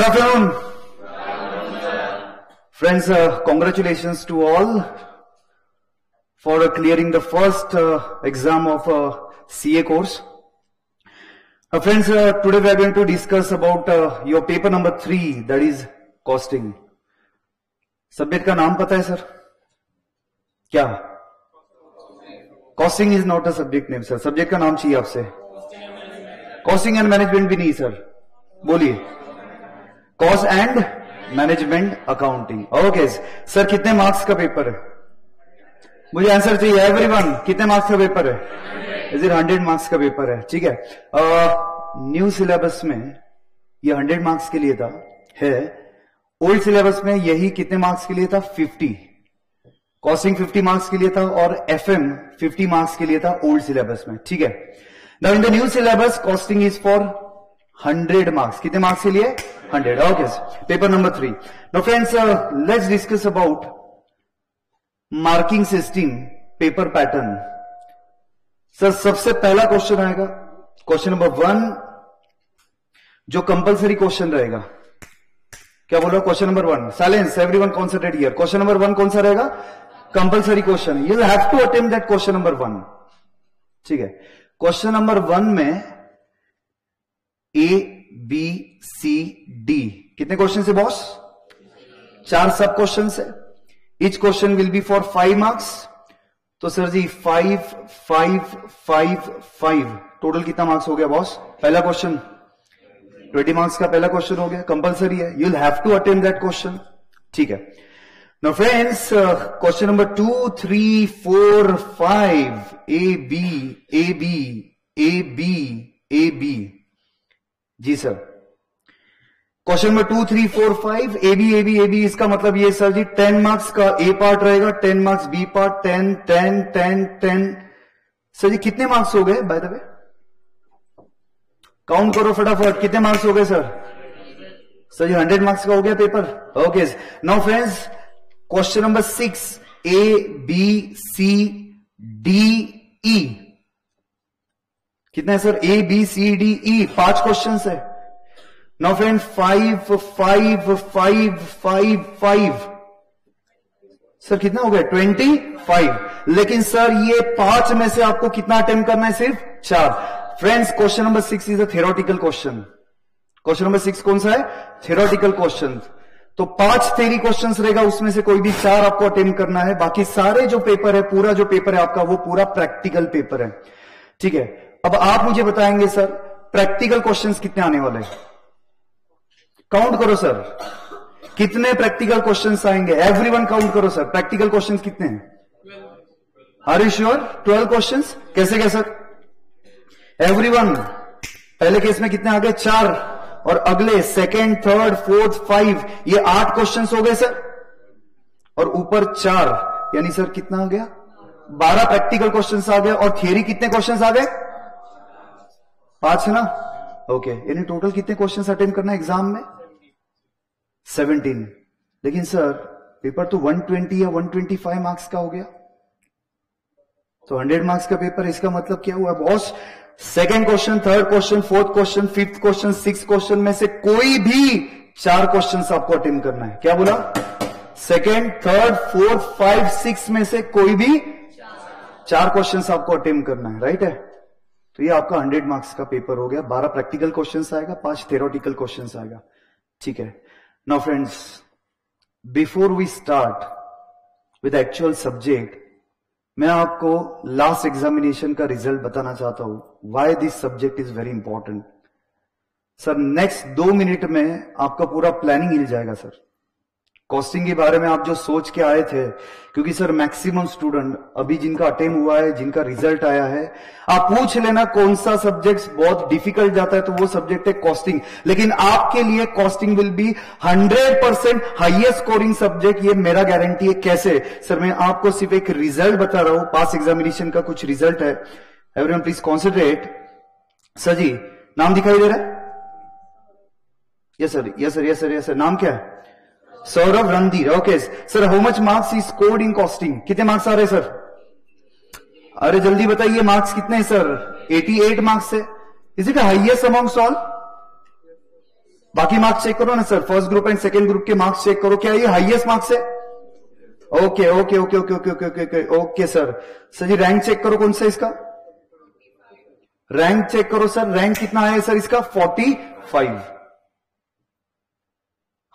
afternoon. Friends, congratulations to all for clearing the first exam of CA course. Friends, today we are going to discuss about your paper number 3, that is costing. Subject का नाम पता है sir? क्या? Costing is not a subject name sir. Subject का नाम चाहिए आपसे. Costing and management भी नहीं सर. बोलिए. Cost and management accounting. Okay sir. कितने मार्क्स का पेपर है? मुझे आंसर चाहिए. एवरीवन, कितने मार्क्स का पेपर है? इज इट 100 मार्क्स का पेपर है? ठीक है. न्यू सिलेबस में ये 100 मार्क्स के लिए था है. ओल्ड सिलेबस में यही कितने मार्क्स के लिए था? 50. कॉस्टिंग 50 मार्क्स के लिए था और एफएम 50 मार्क्स के लिए था ओल्ड सिलेबस में. ठीक है. Now in the new syllabus costing is for 100 marks. कितने मार्क्स के लिए? 100. Okay. Paper number 3. Now friends, let's discuss about marking system, paper pattern. Sir सबसे पहला क्वेश्चन आएगा, क्वेश्चन नंबर 1, जो कंपल्सरी क्वेश्चन रहेगा. क्या बोलो? Question number 1. Silence, everyone concentrate here. Question number 1 कौन सा रहेगा? Compulsory question. You have to attempt that question number 1. ठीक है. क्वेश्चन नंबर 1 में ए बी सी डी कितने क्वेश्चन है बॉस? 4 सब क्वेश्चन है. Each question will be for 5 marks. तो सर जी 5 5 5 5 टोटल कितना मार्क्स हो गया बॉस? पहला क्वेश्चन 20 मार्क्स का पहला क्वेश्चन हो गया. कंपल्सरी है. You will have to attempt that question. ठीक है. Now friends, question number 2 3 4 5 A B A B A B A B. जी sir. Question number 2 3 4 5 A B A B A B. इसका मतलब ये सर जी 10 marks का ए part रहेगा, 10 marks B part, 10 10 10 10. Sir जी कितने marks हो गए बाय द वे? काउंट करो फटाफट. कितने मार्क्स हो गए सर? सर जी 100 मार्क्स का हो गया paper. Okay. Now friends, question number 6 A B C D E. कितने sir? A B C D E 5 question है. Now friend 5 5 5 5 5. सर कितना हो गया? 25. लेकिन सर ये 5 में से आपको कितना अटेम्प्ट करना है? सिर्फ 4. Friends, question number 6 is a theoretical question. Question number 6 कौन सा है? Theoretical question. तो 5 थ्योरी क्वेश्चंस रहेगा, उसमें से कोई भी 4 आपको अटेम्प्ट करना है. बाकी सारे जो पेपर है, पूरा जो पेपर है आपका, वो पूरा प्रैक्टिकल पेपर है. ठीक है. अब आप मुझे बताएंगे सर प्रैक्टिकल क्वेश्चंस कितने आने वाले हैं? काउंट करो सर. कितने प्रैक्टिकल क्वेश्चंस आएंगे? एवरीवन काउंट करो सर. प्रैक्टिकल क्वेश्चंस कितने हैं? Are you sure? 12 क्वेश्चंस. कैसे कैसे? एवरीवन, पहले केस में कितने आ गए? 4. और अगले सेकेंड, थर्ड, फोर्थ, 5, ये 8 क्वेश्चंस हो गए सर. और ऊपर 4, यानी सर कितना आ गया? 12 प्रैक्टिकल क्वेश्चंस आ गए. और थियरी कितने क्वेश्चंस आ गए? 5 है ना? ओके. यानी टोटल कितने क्वेश्चंस अटेंड करना है एग्जाम में? 17. लेकिन सर पेपर तो 120 या 125 मार्क्स का हो गया. तो 100 मार्क्स का पेपर. इसका मतलब क्या हुआ boss? Second question, third question, fourth question, fifth question, 6 question में से कोई भी 4 क्वेश्चन आपको अटेम्प्ट करना है. क्या बोला? सेकेंड, थर्ड, फोर्थ, 5, 6 में से कोई भी 4 क्वेश्चन आपको अटेम्प्ट करना है. राइट है. तो ये आपका 100 मार्क्स का पेपर हो गया. 12 प्रैक्टिकल क्वेश्चंस आएगा, 5 थ्योरेटिकल क्वेश्चंस आएगा. ठीक है. Now friends, before we start with actual subject, मैं आपको लास्ट एग्जामिनेशन का रिजल्ट बताना चाहता हूं. Why this subject is very important. Sir next 2 minute में आपका पूरा प्लानिंग हिल जाएगा सर. कॉस्टिंग के बारे में आप जो सोच के आए थे, क्योंकि सर मैक्सिमम स्टूडेंट अभी जिनका अटेम्प्ट हुआ है, जिनका रिजल्ट आया है, आप पूछ लेना कौन सा सब्जेक्ट बहुत डिफिकल्ट जाता है, तो वो सब्जेक्ट है कॉस्टिंग. लेकिन आपके लिए costing will be 100% highest scoring subject. ये मेरा गारंटी है. कैसे सर? मैं आपको सिर्फ एक रिजल्ट बता रहा हूं. पास एग्जामिनेशन का कुछ रिजल्ट है. Everyone please concentrate. सर जी नाम दिखाई दे रहा है? Yes sir, yes sir, yes sir, yes sir. नाम क्या है? Saurabh Randhir. Okay sir. How much marks he scored in costing? कितने मार्क्स आ रहे सर? अरे जल्दी बताइए मार्क्स कितने हैं सर? 88 मार्क्स है. Is it highest amongst all? बाकी मार्क्स चेक करो ना sir, first group and second group के मार्क्स चेक करो, क्या ये हाईएस्ट मार्क्स है? Okay okay okay okay okay okay okay okay sir. Sir ji rank check करो कौन सा इसका, रैंक चेक करो सर, रैंक कितना आया है सर इसका? 45।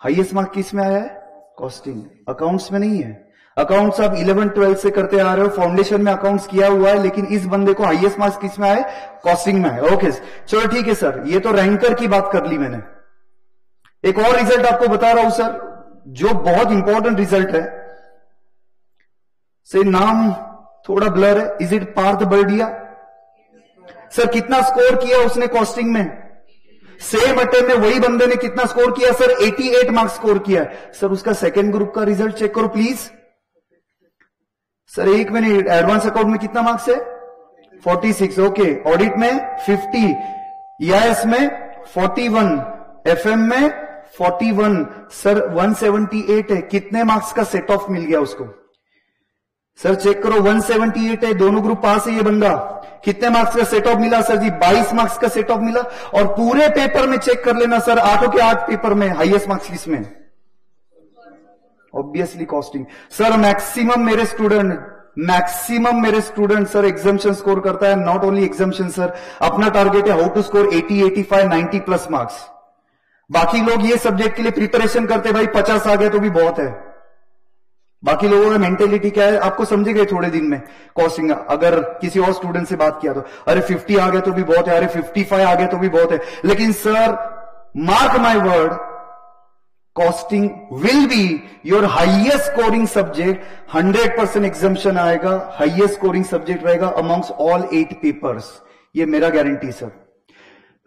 हाईएस्ट मार्क किस में आया है? कॉस्टिंग, अकाउंट्स में नहीं है। अकाउंट्स आप 11-12 से करते आ रहे हो, फाउंडेशन में अकाउंट्स किया हुआ है, लेकिन इस बंदे को हाईएस्ट मार्क्स किस में आए? कॉस्टिंग में आए। ओके चलो ठीक है सर, ये तो रैंकर की बात कर ली मैंने। एक और रिजल्ट आपको बता रहा हूं सर, जो बहुत इंपॉर्टेंट रिजल्ट है। से नाम थोड़ा ब्लर है, is it Parth Bardia? Sir कितना स्कोर किया उसने कॉस्टिंग में? सेम अटेम्प्ट में वही बंदे ने कितना स्कोर किया सर? 88 मार्क्स स्कोर किया। सर उसका सेकंड ग्रुप का रिजल्ट चेक करो प्लीज। सर एक मिनट, एडवांस अकाउंट में कितना मार्क्स है? 46। ओके, ऑडिट में 50, ईआईएस में 41, एफएम में 41। सर 178 है, कितने मार्क्स का सेट ऑफ मिल गया उसको? सर चेक करो, 178 है, दोनों ग्रुप पास है ये बंदा। कितने मार्क्स का सेट ऑफ मिला सर जी? 22 मार्क्स का सेट ऑफ मिला। और पूरे पेपर में चेक कर लेना सर, 8 के 8 पेपर में हाईएस्ट मार्क्स किसमें? Obviously costing. सर मैक्सिमम मेरे स्टूडेंट सर एग्जाम्शन स्कोर करता है। नॉट ओनली एग्जाम्शन सर, अपना टारगेट है how to score 80, 85, 90 plus marks. बाकी लोग ये सब्जेक्ट के लिए प्रिपरेशन करते भाई 50 आ गया तो भी बहुत है। बाकी लोगों का मेंटेलिटी क्या है आपको समझेगा थोड़े दिन में। कॉस्टिंग अगर किसी और स्टूडेंट से बात किया तो अरे 50 आ गया तो भी बहुत है, अरे 55 आ गया तो भी बहुत है। लेकिन sir mark my word, costing will be your highest scoring subject. 100% exemption आएगा, हाईएस्ट स्कोरिंग सब्जेक्ट रहेगा अमंग्स ऑल 8 पेपर्स। ये मेरा गारंटी सर।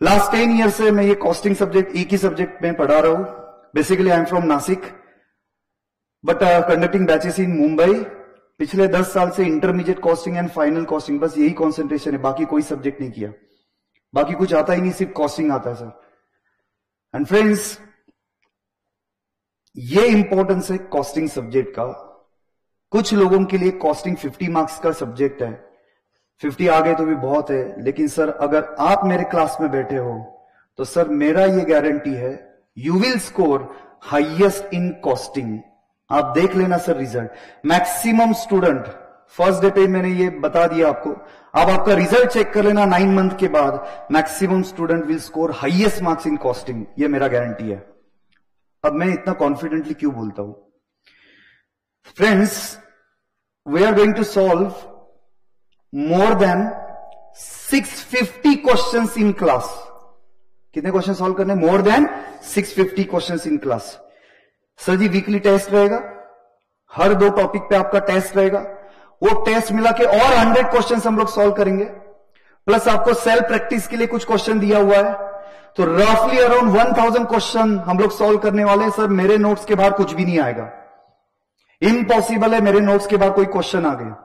लास्ट 10 ईयर से मैं ये कॉस्टिंग सब्जेक्ट एक ही सब्जेक्ट में पढ़ा रहा हूं। Basically I am from Nashik but conducting batches इन मुंबई। पिछले 10 साल से intermediate costing and final costing, बस यही कॉन्सेंट्रेशन है, बाकी कोई सब्जेक्ट नहीं किया। बाकी कुछ आता ही नहीं, सिर्फ कॉस्टिंग आता है सर। एंड फ्रेंड्स, ये इंपॉर्टेंस है कॉस्टिंग सब्जेक्ट का। कुछ लोगों के लिए कॉस्टिंग 50 मार्क्स का सब्जेक्ट है, 50 आ गए तो भी बहुत है। लेकिन सर अगर आप मेरे क्लास में बैठे हो तो सर मेरा ये गारंटी है you will score highest in costing. आप देख लेना sir result. Maximum student, first day पे मैंने ये बता दिया आपको, अब आपका रिजल्ट चेक कर लेना 9 मंथ के बाद। Maximum student will score highest marks in costing, ये मेरा गारंटी है। अब मैं इतना कॉन्फिडेंटली क्यों बोलता हूं? Friends, we are going to solve more than 650 questions in class. कितने क्वेश्चन सॉल्व करने? More than 650 questions in class. Sir ji weekly test रहेगा, हर 2 टॉपिक पे आपका टेस्ट रहेगा। वो टेस्ट मिला के और 100 क्वेश्चंस हम लोग सॉल्व करेंगे, प्लस आपको सेल्फ प्रैक्टिस के लिए कुछ क्वेश्चन दिया हुआ है। तो रफली अराउंड 1000 क्वेश्चन हम लोग सॉल्व करने वाले हैं। सर मेरे नोट्स के बाहर कुछ भी नहीं आएगा, इम्पॉसिबल है मेरे नोट्स के बाहर कोई क्वेश्चन आ गया।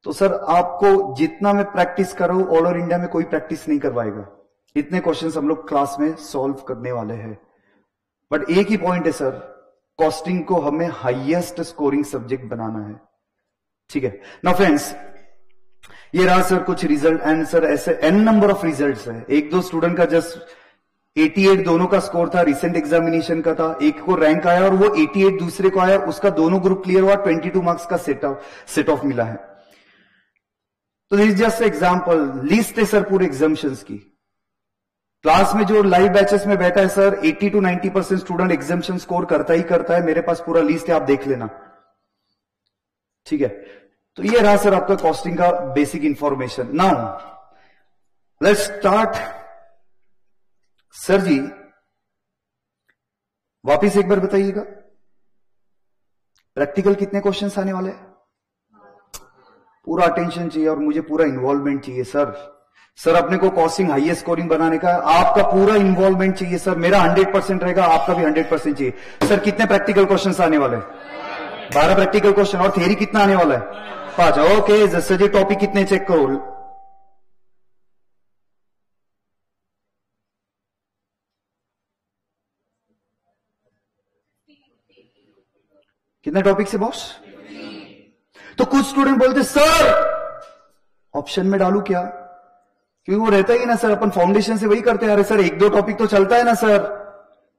तो सर आपको जितना मैं प्रैक्टिस कर रहा हूं, ऑल ओवर इंडिया में कोई प्रैक्टिस नहीं करवाएगा। इतने क्वेश्चंस हम लोग क्लास में सॉल्व करने वाले हैं। बट एक ही पॉइंट है सर, कॉस्टिंग को हमें हाईएस्ट स्कोरिंग सब्जेक्ट बनाना है। ठीक है ना फ्रेंड्स, ये रहा सर कुछ रिजल्ट। एंड सर ऐसे एन नंबर ऑफ रिजल्ट्स है। 1-2 स्टूडेंट का जस्ट 88 दोनों का स्कोर था, रिसेंट एग्जामिनेशन का था। एक को रैंक आया और वो 88 दूसरे को आया, उसका दोनों ग्रुप क्लियर हुआ, 22 मार्क्स का सेट ऑफ मिला है। तो दिस जस्ट एग्जाम्पल, लिस्ट है सर पूरे एग्जाम्शंस की। क्लास में जो लाइव बैचेस में बैठा है sir 80 to 90% student exemption score करता ही करता है। मेरे पास पूरा लिस्ट है, आप देख लेना। ठीक है, तो ये रहा सर आपका कॉस्टिंग का basic information. Now let's start. Sir ji वापिस एक बार बताइएगा, प्रैक्टिकल कितने क्वेश्चंस आने वाले हैं? पूरा अटेंशन चाहिए और मुझे पूरा इन्वॉल्वमेंट चाहिए सर। सर अपने को कॉस्टिंग हाईएस्ट स्कोरिंग बनाने का आपका पूरा इन्वॉल्वमेंट चाहिए सर। मेरा 100% रहेगा, आपका भी 100% चाहिए। सर कितने प्रैक्टिकल क्वेश्चंस आने वाले हैं? 12 प्रैक्टिकल क्वेश्चन। और थ्योरी कितना आने वाला है? 5। ओके, जैसे जी टॉपिक कितने चेक करो। कितने टॉपिक से बॉस? तो कुछ स्टूडेंट बोलते सर ऑप्शन में डालू क्या? क्योंकि वो रहता ही ना सर, अपन फाउंडेशन से वही करते आ रहे सर। 1-2 टॉपिक तो चलता है ना सर।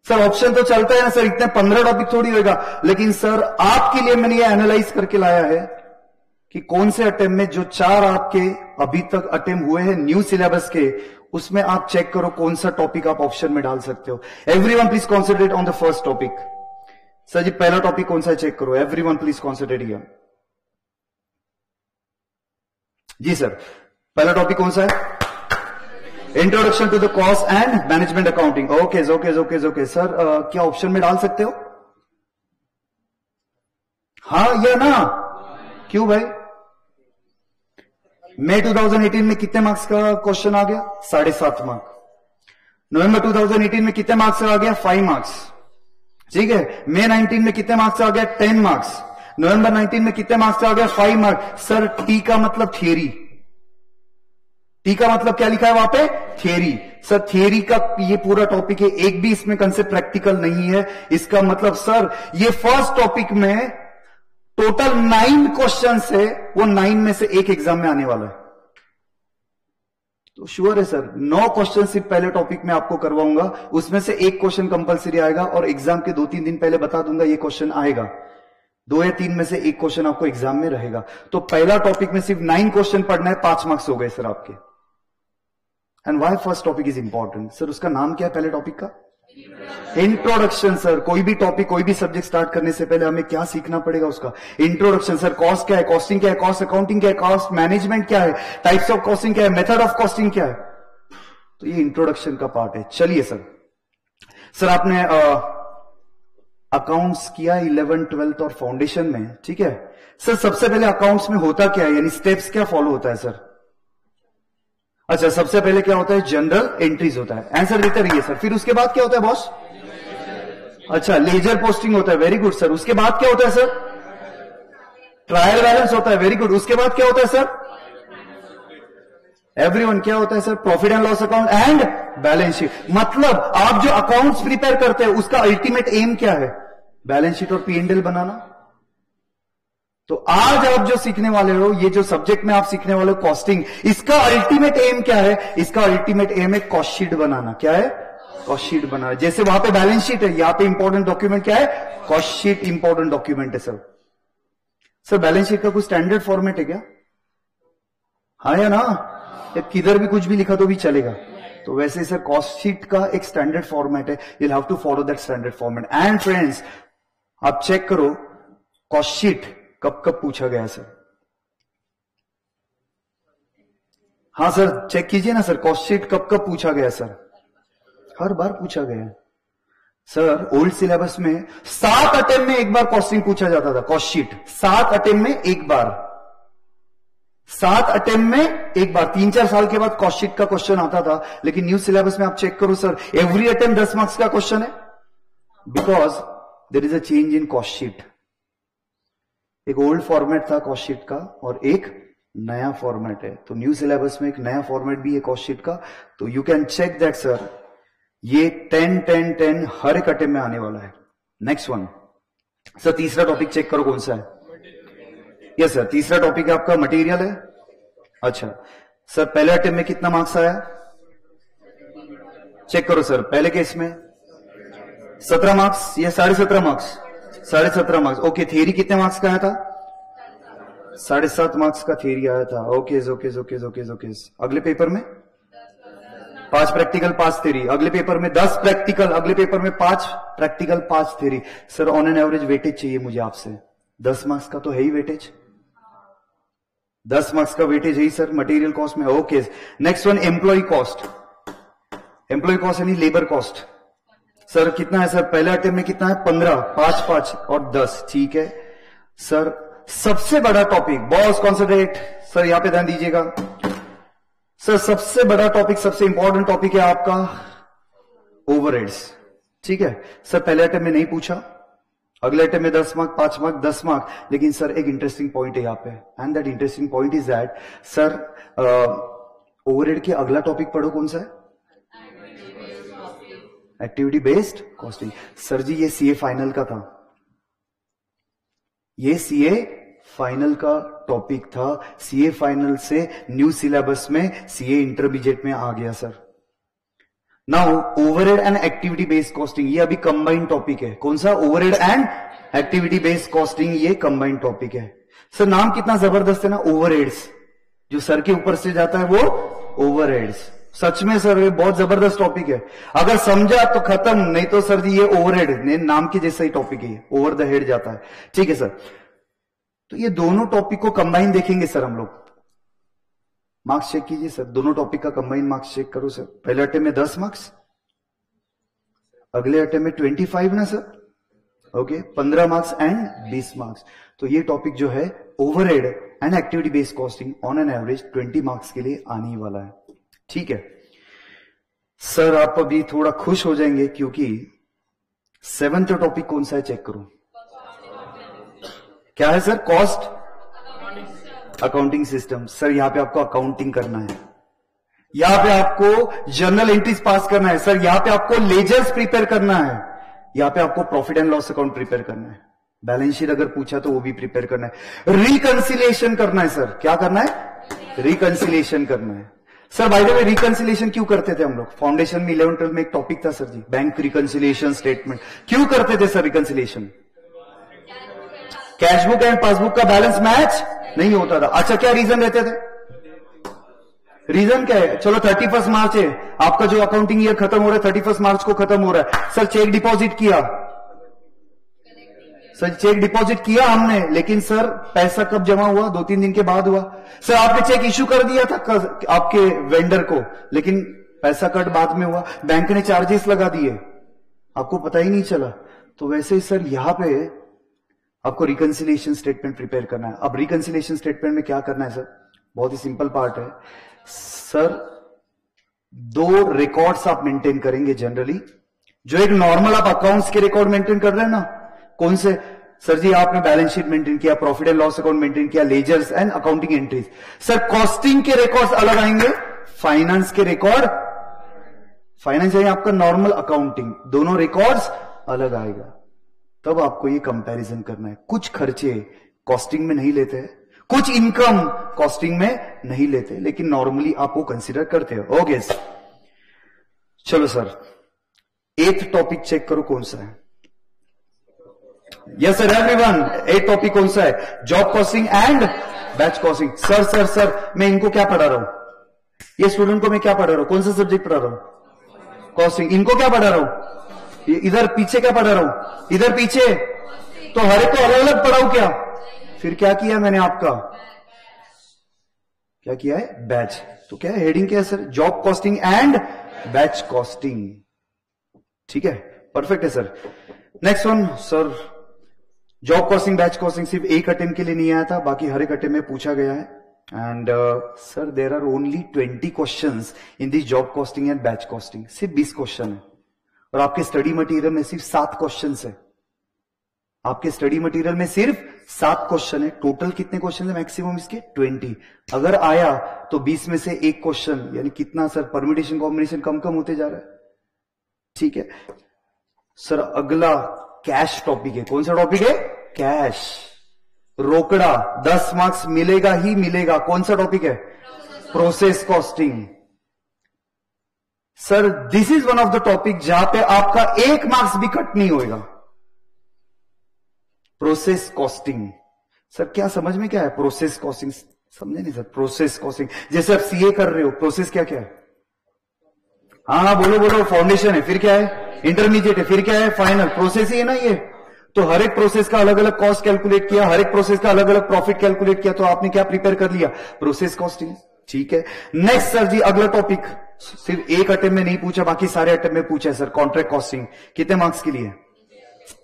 सर ऑप्शन तो चलता है ना सर, इतने 15 टॉपिक थोड़ी होगा, लेकिन सर आपके लिए मैंने ये एनालाइज करके लाया है कि कौन से अटेम्प्ट में जो 4 आपके अभी तक अटेम्प्ट हुए हैं न्यू सिलेबस के, उसमें आप चेक करो कौन सा टॉपिक आप ऑप्शन में डाल सकते हो। Everyone please concentrate on the first topic. Sir ji पहला टॉपिक कौन सा है चेक करो, everyone please concentrate here. Ji sir पहला टॉपिक कौन सा है? Introduction to the cost and management accounting. Okay sir क्या ऑप्शन में डाल सकते हो? हाँ या ना? क्यों भाई? मई 2018 में कितने मार्क्स का क्वेश्चन आ गया? 7.5 मार्क्स। नवंबर 2018 में कितने मार्क्स का आ गया? 5 मार्क्स। ठीक है। मई 19 में कितने मार्क्स आ गया? 10 मार्क्स। नवंबर 19 में कितने मार्क्स का आ गया? 5 मार्क्स। सर टी का मतलब थियरी, टी का मतलब क्या लिखा है वहां पे? थियरी। सर थियरी का ये पूरा टॉपिक है, एक भी इसमें कंसेप्ट प्रैक्टिकल नहीं है। इसका मतलब सर ये फर्स्ट टॉपिक में टोटल 9 क्वेश्चन है, वो 9 में से एक एग्जाम में आने वाला है। तो श्योर है सर 9 क्वेश्चन सिर्फ पहले टॉपिक में आपको करवाऊंगा, उसमें से एक क्वेश्चन कंपलसरी आएगा और एग्जाम के 2-3 दिन पहले बता दूंगा ये क्वेश्चन आएगा। 2 या 3 में से एक क्वेश्चन आपको एग्जाम में रहेगा। तो पहला टॉपिक में सिर्फ 9 क्वेश्चन पढ़ना है, 5 मार्क्स हो गए सर आपके। And why first topic is important? Sir उसका नाम क्या है पहले टॉपिक का? इंट्रोडक्शन। सर कोई भी टॉपिक कोई भी सब्जेक्ट स्टार्ट करने से पहले हमें क्या सीखना पड़ेगा? उसका इंट्रोडक्शन। सर कॉस्ट क्या है, कॉस्टिंग क्या है, कॉस्ट अकाउंटिंग क्या है, कॉस्ट मैनेजमेंट क्या है, टाइप्स ऑफ कॉस्टिंग क्या है, मेथड ऑफ कॉस्टिंग क्या है। तो ये इंट्रोडक्शन का पार्ट है। चलिए सर आपने अकाउंट्स किया 11th 12th और फाउंडेशन में, ठीक है। सर सबसे पहले अकाउंट्स में होता क्या है, यानी स्टेप्स क्या फॉलो होता है सर? अच्छा सबसे पहले क्या होता है? जनरल एंट्रीज होता है। आंसर देते रहिए सर। फिर उसके बाद क्या होता है बॉस? अच्छा लेजर पोस्टिंग होता है। Very good sir. उसके बाद क्या होता है सर? ट्रायल बैलेंस होता है। Very good. उसके बाद क्या होता है सर? एवरीवन क्या होता है sir? Profit and loss account and balance sheet. मतलब आप जो अकाउंट्स प्रिपेयर करते हैं उसका अल्टीमेट एम क्या है? बैलेंस शीट और P&L बनाना। तो आज आप जो सीखने वाले हो, ये जो सब्जेक्ट में आप सीखने वाले हो कॉस्टिंग, इसका अल्टीमेट एम क्या है? इसका अल्टीमेट एम है कॉस्ट शीट बनाना। क्या है? कॉस्ट शीट बनाना। जैसे वहां पे बैलेंस शीट है, यहां पे इंपॉर्टेंट डॉक्यूमेंट क्या है? कॉस्ट शीट इंपॉर्टेंट डॉक्यूमेंट है सर बैलेंस शीट का कुछ स्टैंडर्ड फॉर्मेट है क्या? हाँ या ना? किधर भी कुछ भी लिखा तो भी चलेगा। तो वैसे सर कॉस्ट शीट का एक स्टैंडर्ड फॉर्मेट है, you have to follow that standard format. And friends आप चेक करो कॉस्ट शीट कब कब पूछा गया सर? हाँ सर चेक कीजिए ना सर, कॉस्ट शीट कब कब पूछा गया सर? हर बार पूछा गया सर। ओल्ड सिलेबस में 7 अटेम्प्ट में एक बार कॉस्टिंग पूछा जाता था, कॉस्ट शीट 7 अटेम्प्ट में एक बार, 7 अटेम्प्ट में एक बार। 3-4 साल के बाद कॉस्ट शीट का क्वेश्चन आता था। लेकिन न्यू सिलेबस में आप चेक करो सर, एवरी अटेम्प्ट 10 मार्क्स का क्वेश्चन है, because there is a change in cost sheet. एक ओल्ड फॉर्मेट था कॉस्ट शीट का और एक नया फॉर्मेट है। तो न्यू सिलेबस में एक नया फॉर्मेट भी है कॉस्ट शीट का। तो you can check that sir, ये 10-10-10 हर एक अटेम्प्ट में आने वाला है। नेक्स्ट वन सर, तीसरा टॉपिक चेक करो कौन सा है? यस सर, तीसरा टॉपिक आपका मटेरियल है। अच्छा सर पहले अटेम्प्ट में कितना मार्क्स आया? चेक करो सर, पहले केस में 17 मार्क्स या 17.5 मार्क्स? 17.5 मार्क्स। ओके थियरी कितने मार्क्स का आया था? 7.5 मार्क्स का थियरी आया था। ओके। अगले पेपर में 5 प्रैक्टिकल 5 थियरी, अगले पेपर में 10 प्रैक्टिकल, अगले पेपर में 5 practical 5 theory. Sir on an average weightage चाहिए मुझे आपसे। 10 मार्क्स का तो है ही वेटेज, 10 मार्क्स का वेटेज है ही सर मटेरियल कॉस्ट में। Okay next one employ cost. Employ cost यानी लेबर कॉस्ट। सर कितना है सर? पहले अटेम्प्ट में कितना है? 15, 5 और 10। ठीक है सर। सबसे बड़ा टॉपिक बॉस कॉन्सेंट्रेट सर, यहां पे ध्यान दीजिएगा सर। सबसे बड़ा टॉपिक, सबसे इंपॉर्टेंट टॉपिक है आपका ओवरहेड्स। ठीक है सर, पहले अटेम्प्ट में नहीं पूछा, अगले अटेम्प्ट में 10 मार्क, 5 मार्क, 10 मार्क। लेकिन सर एक इंटरेस्टिंग पॉइंट है यहां पे, and that interesting point is that sir overhead के अगला टॉपिक पढ़ो कौन सा है? Activity based costing. सर जी ये सीए फाइनल का था, ये सीए फाइनल का टॉपिक था। सीए फाइनल से न्यू सिलेबस में सीए इंटरमीडिएट में आ गया sir. Now overhead and activity based costing, ये अभी कंबाइंड टॉपिक है। कौन सा? Overhead and activity based costing, ये कंबाइंड टॉपिक है। सर नाम कितना जबरदस्त है ना, ओवरहेड्स। जो सर के ऊपर से जाता है वो ओवरहेड्स। सच में सर ये बहुत जबरदस्त टॉपिक है, अगर समझा तो खत्म, नहीं तो सर जी ये ओवरहेड नाम के जैसा ही टॉपिक है, ओवर द हेड जाता है। ठीक है सर, तो ये दोनों टॉपिक को कंबाइन देखेंगे सर हम लोग। मार्क्स चेक कीजिए सर, दोनों टॉपिक का कंबाइन मार्क्स चेक करो सर। पहले अटेम्प्ट में 10 मार्क्स, अगले अटेम्प्ट में 25 ना sir, okay 15 marks and 20 marks. तो ये टॉपिक जो है overhead and activity based costing on an average 20 marks के लिए आने ही वाला है। ठीक है सर, आप अभी थोड़ा खुश हो जाएंगे क्योंकि 7th टॉपिक कौन सा है चेक करो। क्या है sir? Cost accounting system. Sir यहां पे आपको अकाउंटिंग करना है, यहां पे आपको जर्नल एंट्रीज पास करना है सर, यहां पे आपको लेजर्स प्रिपेयर करना है, यहां पे आपको profit and loss account prepare करना है, बैलेंस शीट अगर पूछा तो वो भी प्रिपेयर करना है, रिकंसिलिएशन करना है सर। क्या करना है? रिकंसिलिएशन करना है sir. By the way reconciliation क्यों करते थे हम लोग? फाउंडेशन में 11th 12th में एक टॉपिक था सर जी, बैंक रिकंसिलिएशन स्टेटमेंट। क्यों करते थे sir reconciliation? Cashbook and passbook का बैलेंस मैच नहीं होता था। अच्छा क्या रीजन रहते थे? रीजन क्या है? चलो 31 मार्च है, आपका जो अकाउंटिंग ईयर खत्म हो रहा है, 31 मार्च को खत्म हो रहा है सर, चेक डिपॉजिट किया सर, चेक डिपॉजिट किया हमने, लेकिन सर पैसा कब जमा हुआ? 2-3 दिन के बाद हुआ सर। आपने चेक इश्यू कर दिया था आपके वेंडर को, लेकिन पैसा कट बाद में हुआ, बैंक ने चार्जेस लगा दिए, आपको पता ही नहीं चला। तो वैसे ही सर यहां पे आपको रिकंसिलिएशन स्टेटमेंट प्रिपेयर करना है। अब रिकंसिलिएशन स्टेटमेंट में क्या करना है सर? बहुत ही सिंपल पार्ट है सर। 2 रिकॉर्ड्स आप मेंटेन करेंगे जनरली, जो एक नॉर्मल आप अकाउंट्स के रिकॉर्ड मेंटेन कर रहे हैं ना। कौन से? सर जी आपने बैलेंस शीट मेंटेन किया, profit and loss account maintain किया, ledgers and accounting entries. Sir costing के रिकॉर्ड्स अलग आएंगे, फाइनेंस के रिकॉर्ड, फाइनेंस यानी आपका नॉर्मल अकाउंटिंग, दोनों रिकॉर्ड्स अलग आएगा। तब आपको ये कंपैरिजन करना है। कुछ खर्चे कॉस्टिंग में नहीं लेते हैं, कुछ इनकम कॉस्टिंग में नहीं लेते, लेकिन नॉर्मली आप वो कंसिडर करते हो। ओके चलो सर, 8th टॉपिक चेक करो कौन सा है। Yes sir everyone, 8th topic कौन सा है? Job costing and batch costing. Sir मैं इनको क्या पढ़ा रहा हूं? ये स्टूडेंट को मैं क्या पढ़ा रहा हूं? कौन सा सब्जेक्ट पढ़ा रहा हूं? कॉस्टिंग। इनको क्या पढ़ा रहा हूं? इधर पीछे क्या पढ़ा रहा हूं? इधर पीछे तो हर एक को अलग अलग पढ़ाऊं क्या? फिर क्या किया मैंने आपका? क्या किया है? बैच। तो क्या है हेडिंग? क्या है sir? Job costing and batch costing. ठीक है, परफेक्ट है sir. Next one sir, job costing batch costing सिर्फ एक अटेम्प्ट के लिए नहीं आया था, बाकी हर एक अटेम्प्ट में पूछा गया है। And sir there are only 20 questions in this job costing and batch costing. सिर्फ 20 क्वेश्चन है, और आपके स्टडी मटेरियल में सिर्फ 7 क्वेश्चन है। आपके स्टडी मटेरियल में सिर्फ 7 क्वेश्चन है। टोटल कितने क्वेश्चन है मैक्सिमम इसके? 20। अगर आया तो 20 में से एक क्वेश्चन, यानी कितना सर? परम्यूटेशन कॉम्बिनेशन कम कम होते जा रहा है। ठीक है सर, अगला कैश टॉपिक है। कौन सा टॉपिक है? कैश, रोकड़ा। 10 मार्क्स मिलेगा ही मिलेगा। कौन सा टॉपिक है? Process costing. Sir this is one of the topic जहां पे आपका 1 मार्क्स भी कट नहीं होएगा। Process costing. सर क्या समझ में क्या है प्रोसेस कॉस्टिंग? समझे नहीं सर? प्रोसेस कॉस्टिंग जैसे आप सीए कर रहे हो, प्रोसेस क्या क्या है? हाँ बोलो बोलो। फाउंडेशन है, फिर क्या है? इंटरमीडिएट है, फिर क्या है? फाइनल। प्रोसेस ही है ना ये। तो हर एक प्रोसेस का अलग अलग कॉस्ट कैलकुलेट किया, हर एक प्रोसेस का अलग अलग प्रॉफिट कैलकुलेट किया, तो आपने क्या प्रिपेयर कर लिया? Process costing. ठीक है, नेक्स्ट सर जी अगला टॉपिक सिर्फ एक अटेम्प्ट में नहीं पूछा, बाकी सारे अटेम्प्ट में पूछा है सर। Contract costing. कितने मार्क्स के लिए?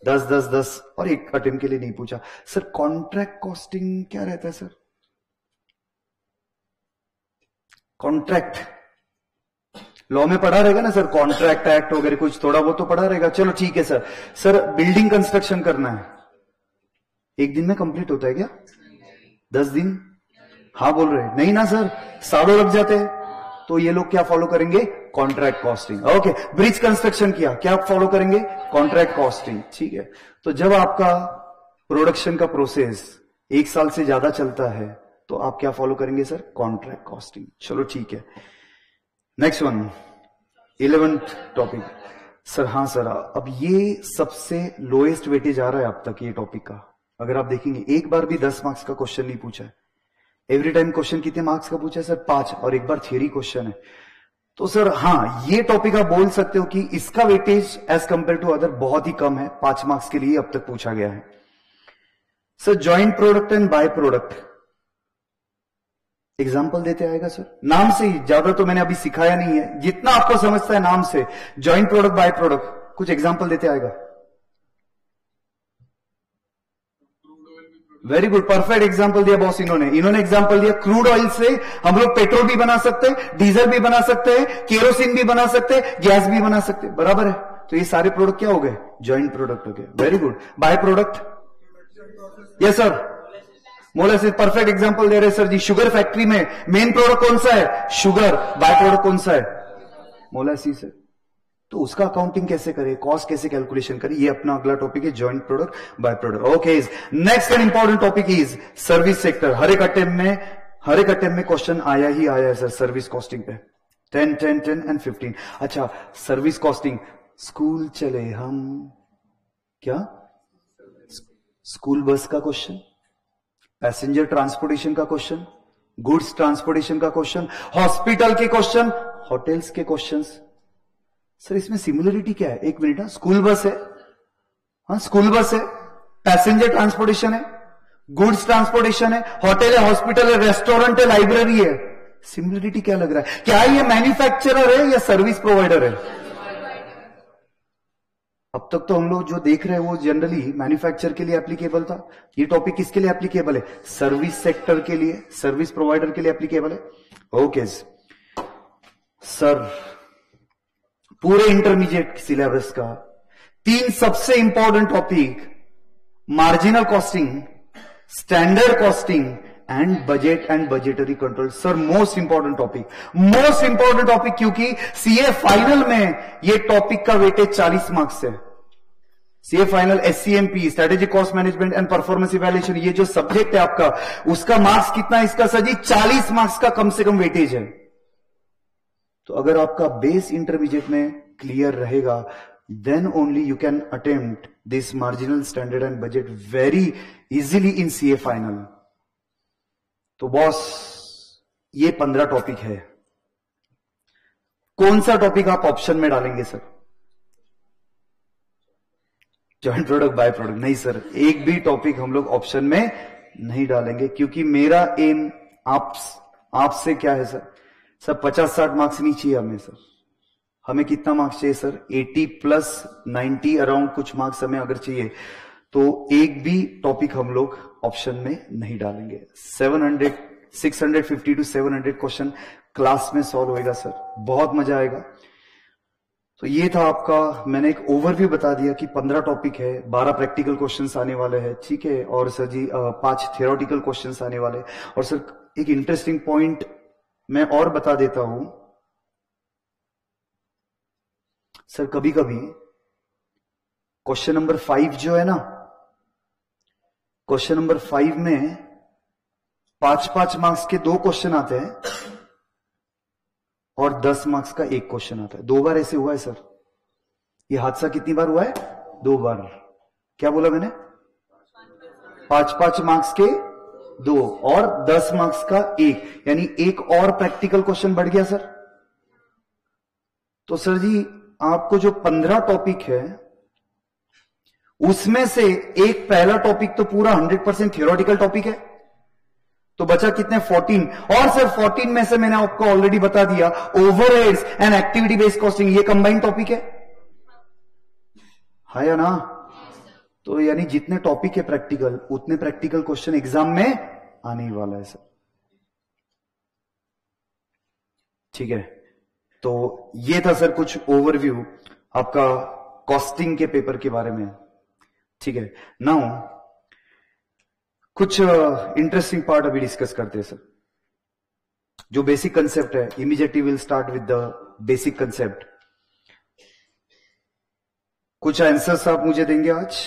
10 10 10। और एक अटेम्प्ट के लिए नहीं पूछा सर। कॉन्ट्रैक्ट कॉस्टिंग क्या रहता है सर? कॉन्ट्रैक्ट लॉ में पढ़ा रहेगा ना सर, कॉन्ट्रैक्ट एक्ट वगैरह कुछ थोड़ा बहुत तो पढ़ा रहेगा। चलो ठीक है सर। सर बिल्डिंग कंस्ट्रक्शन करना है, एक दिन में कंप्लीट होता है क्या? 10 दिन? हाँ बोल रहे नहीं ना सर, सालों लग जाते हैं। तो ये लोग क्या फॉलो करेंगे? Contract costing. Okay, bridge construction किया, क्या फॉलो करेंगे? Contract costing. ठीक है, तो जब आपका प्रोडक्शन का प्रोसेस 1 साल से ज्यादा चलता है तो आप क्या फॉलो करेंगे सर? Contract costing. चलो ठीक है, next one 11th topic sir. हाँ सर, अब ये सबसे लोएस्ट वेटेज आ रहा है अब तक ये टॉपिक का। अगर आप देखेंगे एक बार भी 10 मार्क्स का क्वेश्चन नहीं पूछा है। एवरी टाइम क्वेश्चन कितने मार्क्स का पूछा है सर? 5, और एक बार थियरी क्वेश्चन है। तो सर हाँ, ये टॉपिक आप बोल सकते हो कि इसका weightage as compare to other बहुत ही कम है। 5 मार्क्स के लिए अब तक पूछा गया है। Sir joint product and by product example देते आएगा सर? नाम से ही, ज्यादा तो मैंने अभी सिखाया नहीं है, जितना आपको समझता है नाम से, जॉइंट प्रोडक्ट बाय प्रोडक्ट, कुछ एग्जाम्पल देते आएगा? वेरी गुड, परफेक्ट एग्जाम्पल दिया बॉस। इन्होंने एग्जाम्पल दिया क्रूड ऑयल से हम लोग पेट्रोल भी बना सकते हैं, डीजल भी बना सकते हैं, केरोसिन भी बना सकते हैं, गैस भी बना सकते हैं, बराबर है। तो ये सारे प्रोडक्ट क्या हो गए? जॉइंट प्रोडक्ट हो गए। Very good. By product? Yes sir, molasses, perfect example दे रहे सर जी। शुगर फैक्ट्री में मेन प्रोडक्ट कौन सा है? शुगर। बाय प्रोडक्ट कौन सा है? मोलेसिस है। तो उसका अकाउंटिंग कैसे करें, कॉस्ट कैसे कैलकुलेशन करें, ये अपना अगला टॉपिक है, joint product by product. Okay, next and important topic is service sector. हर एक अटेम्प्ट में क्वेश्चन आया ही आया है सर सर्विस कॉस्टिंग पे। 10, 10, 10 एंड 15। अच्छा, सर्विस कॉस्टिंग, स्कूल चले हम, क्या स्कूल बस का क्वेश्चन, पैसेंजर ट्रांसपोर्टेशन का क्वेश्चन, गुड्स ट्रांसपोर्टेशन का क्वेश्चन, हॉस्पिटल के क्वेश्चन, होटल्स के क्वेश्चंस। सर इसमें सिमिलरिटी क्या है? एक मिनट। स्कूल बस है, हाँ स्कूल बस है, पैसेंजर ट्रांसपोर्टेशन है, गुड्स ट्रांसपोर्टेशन है, होटल है, हॉस्पिटल है, रेस्टोरेंट है, लाइब्रेरी है। सिमिलरिटी क्या लग रहा है? क्या ये मैन्युफैक्चरर है या सर्विस प्रोवाइडर है? अब तक तो हम लोग जो देख रहे हैं वो जनरली मैन्युफैक्चर के लिए एप्लीकेबल था। ये टॉपिक किसके लिए एप्लीकेबल है? सर्विस सेक्टर के लिए, सर्विस प्रोवाइडर के लिए एप्लीकेबल है। ओके सर, पूरे इंटरमीडिएट सिलेबस का 3 सबसे important topic, marginal costing, standard costing and budget and budgetary control. Sir most important topic, क्योंकि सीए फाइनल में ये टॉपिक का वेटेज 40 मार्क्स है। CA final, SCMP, strategic cost management and performance evaluation, ये जो सब्जेक्ट है आपका, उसका मार्क्स कितना है इसका सर जी? 40 मार्क्स का कम से कम वेटेज है। तो अगर आपका बेस इंटरमीडिएट में क्लियर रहेगा, then only you can attempt this marginal standard and budget very easily in CA final. तो बॉस ये 15 टॉपिक है। कौन सा टॉपिक आप ऑप्शन में डालेंगे sir? Joint product by product? नहीं सर, एक भी टॉपिक हम लोग ऑप्शन में नहीं डालेंगे, क्योंकि मेरा एम आपसे क्या है सर? सर 50-60 मार्क्स नहीं चाहिए हमें सर। हमें कितना मार्क्स चाहिए सर? 80 प्लस 90 अराउंड कुछ मार्क्स हमें अगर चाहिए, तो एक भी टॉपिक हम लोग ऑप्शन में नहीं डालेंगे। 650 टू 700 क्वेश्चन क्लास में सॉल्व होएगा सर, बहुत मजा आएगा। तो ये था आपका, मैंने एक ओवरव्यू बता दिया कि 15 टॉपिक है, 12 प्रैक्टिकल क्वेश्चंस आने वाले हैं, ठीक है, और सर जी 5 थियोरेटिकल क्वेश्चंस आने वाले। और सर एक इंटरेस्टिंग पॉइंट मैं और बता देता हूं सर, कभी कभी क्वेश्चन नंबर 5 जो है ना, क्वेश्चन नंबर 5 में 5-5 मार्क्स के 2 क्वेश्चन आते हैं और 10 मार्क्स का 1 क्वेश्चन आता है। 2 बार ऐसे हुआ है सर। ये हादसा कितनी बार हुआ है? 2 बार। क्या बोला मैंने? 5-5 मार्क्स के 2 और 10 मार्क्स का 1, यानी एक और प्रैक्टिकल क्वेश्चन बढ़ गया सर। तो सर जी आपको जो 15 टॉपिक है उसमें से एक पहला टॉपिक तो पूरा 100% थियोरेटिकल टॉपिक है, तो बचा कितने? 14। और सर 14 में से मैंने आपको ऑलरेडी बता दिया overheads and activity based costing, ये कंबाइंड टॉपिक है या ना? तो यानी जितने टॉपिक है प्रैक्टिकल, उतने प्रैक्टिकल क्वेश्चन एग्जाम में आने ही वाला है सर, ठीक है। तो ये था सर कुछ ओवरव्यू आपका कॉस्टिंग के पेपर के बारे में, ठीक है। नाउ कुछ इंटरेस्टिंग पार्ट अभी डिस्कस करते हैं सर। जो बेसिक कंसेप्ट है, immediately will start with the basic concept. कुछ आंसर्स आप मुझे देंगे आज?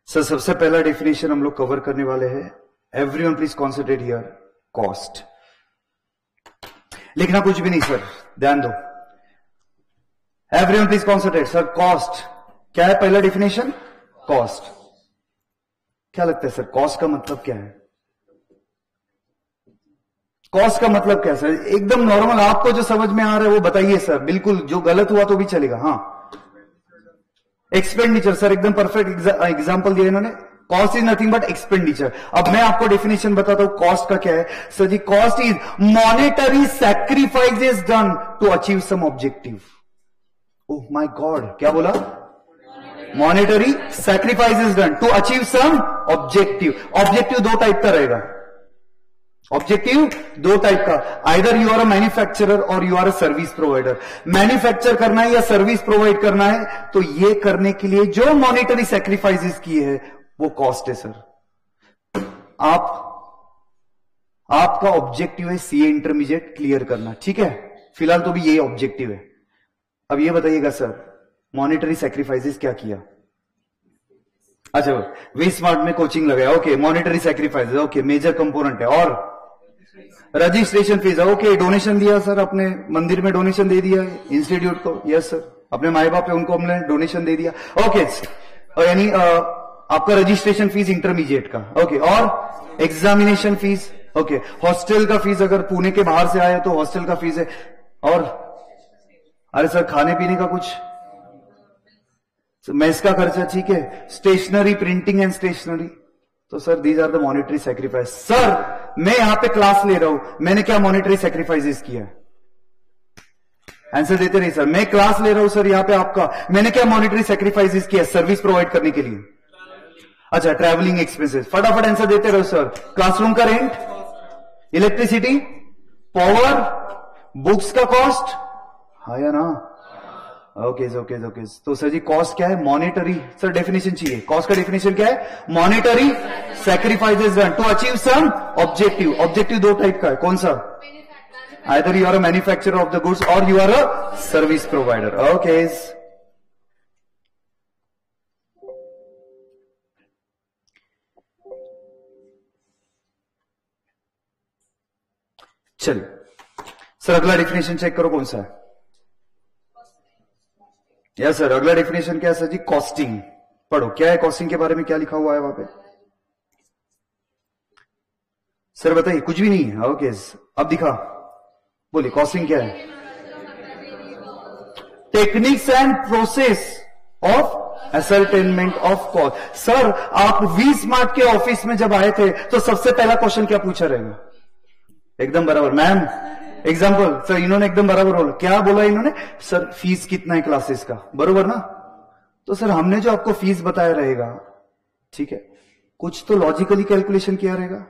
सर सबसे पहला डेफिनेशन हम लोग कवर करने वाले हैं. Everyone please concentrate here. Cost. लिखना कुछ भी नहीं सर, ध्यान दो. Everyone please concentrate. Sir cost क्या है? पहला डेफिनेशन कॉस्ट. क्या लगता है सर कॉस्ट का मतलब क्या है? कॉस्ट का मतलब क्या है सर? एकदम नॉर्मल, आपको जो समझ में आ रहा है वो बताइए सर. बिल्कुल जो गलत हुआ तो भी चलेगा. हाँ, एक्सपेंडिचर. सर एकदम परफेक्ट एग्जांपल दिया इन्होंने. Cost is nothing but expenditure. अब मैं आपको डेफिनेशन बताता हूं कॉस्ट का क्या है. Sir ji cost is monetary sacrifices done to achieve some objective. Oh my god, क्या बोला? Monetary sacrifices done to achieve some objective. Objective दो टाइप का रहेगा. ऑब्जेक्टिव दो टाइप का. Either you are a manufacturer or you are a service provider. Manufacture करना है या सर्विस प्रोवाइड करना है, तो ये करने के लिए जो मॉनेटरी सैक्रिफाइसेस किए है वो कॉस्ट है सर. आपका ऑब्जेक्टिव है सीए इंटरमीडिएट क्लियर करना, ठीक है? फिलहाल तो भी ये ऑब्जेक्टिव है. अब ये बताइएगा सर मॉनेटरी सैक्रिफाइसेस क्या किया? अच्छा, वी स्मार्ट में कोचिंग लगाया. Okay, monetary sacrifices. Okay, major component है. और रजिस्ट्रेशन फीस. ओके, डोनेशन दिया सर, अपने मंदिर में डोनेशन दे दिया इंस्टीट्यूट को. यस सर, अपने माए बाप है उनको हमने डोनेशन दे दिया. ओके, यानी आपका रजिस्ट्रेशन फीस इंटरमीडिएट का. ओके, और एग्जामिनेशन फीस. ओके, हॉस्टल का फीस, अगर पुणे के बाहर से आए तो हॉस्टल का फीस है. और अरे सर खाने पीने का कुछ, मेस का खर्चा, ठीक है? Stationery, printing and stationery. तो sir these are the monetary sacrifice. Sir मैं यहां पे क्लास ले रहा हूं, मैंने क्या मॉनेटरी सैक्रिफाइसेस किया? आंसर देते नहीं सर. मैं क्लास ले रहा हूं सर यहां पे आपका, मैंने क्या मॉनेटरी सैक्रिफाइसेस किया सर्विस प्रोवाइड करने के लिए? अच्छा, ट्रैवलिंग एक्सपेंसेस. फटाफट आंसर देते रहो सर. क्लासरूम का रेंट, इलेक्ट्रिसिटी, पावर, बुक्स का कॉस्ट. हाँ या ना? Okay okay okay. तो सर जी कॉस्ट क्या है? मॉनेटरी. सर डेफिनेशन चाहिए. कॉस्ट का डेफिनेशन क्या है? Monetary sacrifices done to achieve some objective. Objective दो टाइप का है. कौन सा? Either you are a manufacturer of the goods or you are a service provider. Okay, चलिए सर अगला डेफिनेशन चेक करो कौन सा है. यस सर, अगला डेफिनेशन क्या है सर जी? कॉस्टिंग. पढ़ो क्या है कॉस्टिंग के बारे में, क्या लिखा हुआ है वहां पे? सर बताइए. कुछ भी नहीं है. ओके, अब दिखा, बोलिए कॉस्टिंग क्या है? Techniques and process of ascertainment of cost. Sir आप वी स्मार्ट के ऑफिस में जब आए थे तो सबसे पहला क्वेश्चन क्या पूछा रहेगा? एकदम बराबर मैम. एग्जाम्पल सर इन्होंने एकदम बराबर बोला. क्या बोला इन्होंने? सर फीस कितना है क्लासेस का, बरोबर ना? तो सर हमने जो आपको फीस बताया रहेगा, ठीक है, कुछ तो लॉजिकली कैलकुलेशन किया रहेगा.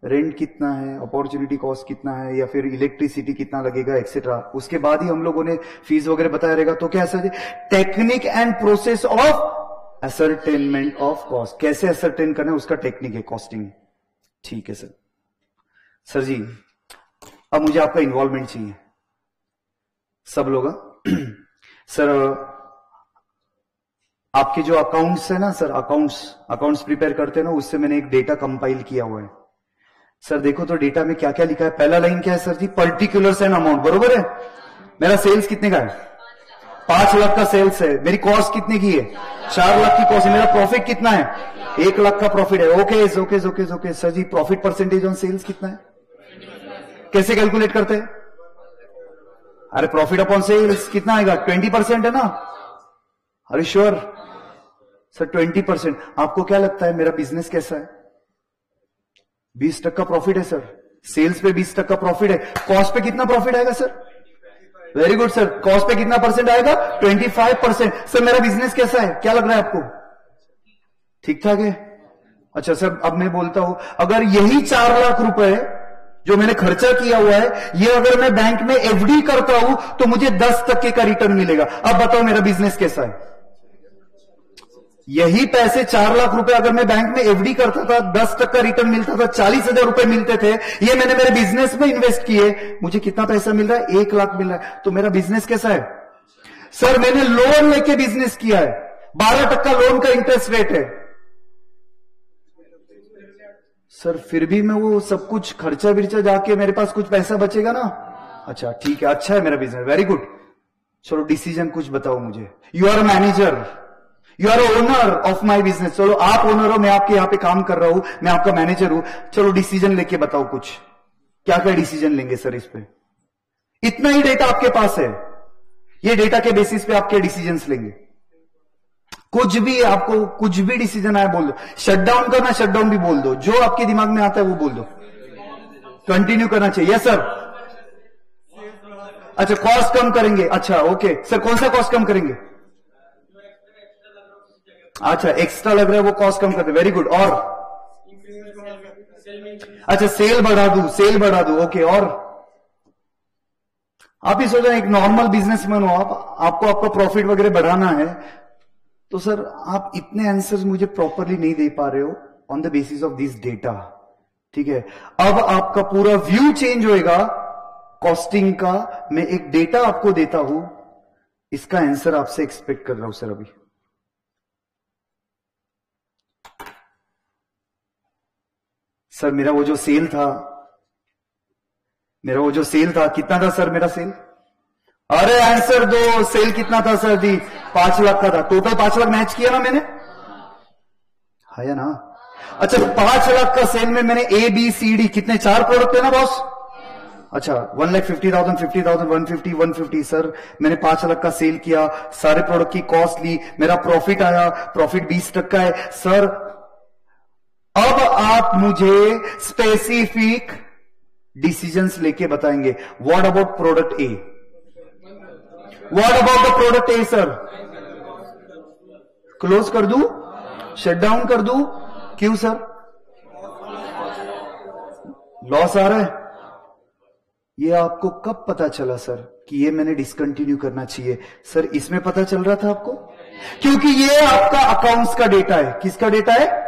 रेंट कितना है, अपॉर्चुनिटी कॉस्ट कितना है, या फिर इलेक्ट्रिसिटी कितना लगेगा एक्सेट्रा. उसके बाद ही हम लोगों ने फीस वगैरह बताया रहेगा. तो क्या sir? Technique and process of ascertainment of cost. कैसे असरटेन करना है उसका टेक्निक है कॉस्टिंग. ठीक है सर. सर जी अब मुझे आपका इन्वॉल्वमेंट चाहिए सब लोग. सर आपके जो अकाउंट्स है ना सर, अकाउंट्स प्रिपेयर करते हैं ना, उससे मैंने एक डेटा कंपाइल किया हुआ है. सर देखो तो डेटा में क्या क्या लिखा है. पहला लाइन क्या है sir ji? Particulars and amount. बरोबर है? मेरा सेल्स कितने का है? 5 लाख का सेल्स है. मेरी कॉस्ट कितने की है? 4 लाख की कॉस्ट है. मेरा प्रॉफिट कितना है? 1 लाख का प्रॉफिट है. Okay okay okay okay. Sir ji profit percentage on sales कितना है? कैसे कैलकुलेट करते हैं? अरे प्रॉफिट अपॉन सेल्स कितना आएगा? 20% है ना? अरे श्योर सर 20%. आपको क्या लगता है मेरा बिजनेस कैसा है? 20% प्रॉफिट है सर. सेल्स पे 20% प्रॉफिट है. कॉस्ट पे कितना प्रॉफिट आएगा sir? Very good sir. Cost पे कितना परसेंट आएगा? 25%. सर मेरा बिजनेस कैसा है? क्या लग रहा है आपको? ठीक ठाक है. अच्छा सर अब मैं बोलता हूं, अगर यही 4 लाख रुपए जो मैंने खर्चा किया हुआ है, ये अगर मैं बैंक में एफडी करता हूं तो मुझे 10% का रिटर्न मिलेगा. अब बताओ मेरा बिजनेस कैसा है? यही पैसे 4 लाख रुपए अगर मैं बैंक में एफडी करता था, 10% रिटर्न मिलता था, 40,000 रुपए मिलते थे. ये मैंने मेरे बिजनेस में इन्वेस्ट किए, मुझे कितना पैसा मिल रहा है? 1 लाख मिल रहा है. तो मेरा बिजनेस कैसा है? सर मैंने लोन लेके बिजनेस किया है, 12% लोन का इंटरेस्ट रेट है. सर फिर भी मैं वो सब कुछ खर्चा विर्चा जाके मेरे पास कुछ पैसा बचेगा ना। अच्छा ठीक है, अच्छा है मेरा बिजनेस, वेरी गुड। चलो डिसीजन कुछ बताओ मुझे। You are manager, you are owner of my business. चलो आप ओनर हो, मैं आपके यहां पे काम कर रहा हूं, मैं आपका मैनेजर हूं। चलो डिसीजन लेके बताओ कुछ, क्या क्या डिसीजन लेंगे सर इस पे? इतना ही डेटा आपके पास है, ये डेटा के बेसिस पे आप क्या डिसीजंस लेंगे? कुछ भी, आपको कुछ भी डिसीजन आया बोल दो। शट डाउन करना, शट डाउन भी बोल दो, जो आपके दिमाग में आता है वो बोल दो। कंटिन्यू करना चाहिए। Yes sir. अच्छा कॉस्ट कम करेंगे, अच्छा ओके सर, कौन सा कॉस्ट कम करेंगे? अच्छा एक्स्ट्रा लग रहा है वो कॉस्ट कम कर दे, वेरी गुड। और अच्छा सेल बढ़ा दूं, सेल बढ़ा दूं, ओके। और आप ही सोचा एक नॉर्मल बिजनेसमैन हो आप, आपको आपका प्रॉफिट वगैरह बढ़ाना है, तो सर आप इतने आंसर्स मुझे प्रॉपरली नहीं दे पा रहे हो on the basis of this data. ठीक है, अब आपका पूरा व्यू चेंज होएगा कॉस्टिंग का। मैं एक डेटा आपको देता हूं, इसका आंसर आपसे एक्सपेक्ट कर रहा हूं सर। अभी सर मेरा वो जो सेल था, मेरा वो जो सेल था कितना था सर मेरा सेल? अरे आंसर दो, सेल कितना था सर जी? 5 लाख का था। टोटल 5 लाख मैच किया ना मैंने, है ना? अच्छा 5 लाख का सेल में मैंने ए बी सी डी कितने, 4 प्रोडक्ट है ना बॉस? अच्छा 1,50,000, 50,000, 150, 150 सर मैंने 5 लाख का सेल किया, सारे प्रोडक्ट की कॉस्ट ली, मेरा प्रॉफिट आया, प्रॉफिट 20% है सर। अब आप मुझे स्पेसिफिक डिसीजंस लेके बताएंगे। What about product A? What about the product A sir? Close कर दूं, शट डाउन कर दूं? क्यों सर? लॉस आ रहा है। ये आपको कब पता चला सर कि ये मैंने डिसकंटिन्यू करना चाहिए? सर इसमें पता चल रहा था आपको, क्योंकि ये आपका अकाउंट्स का डेटा है। किसका डेटा है?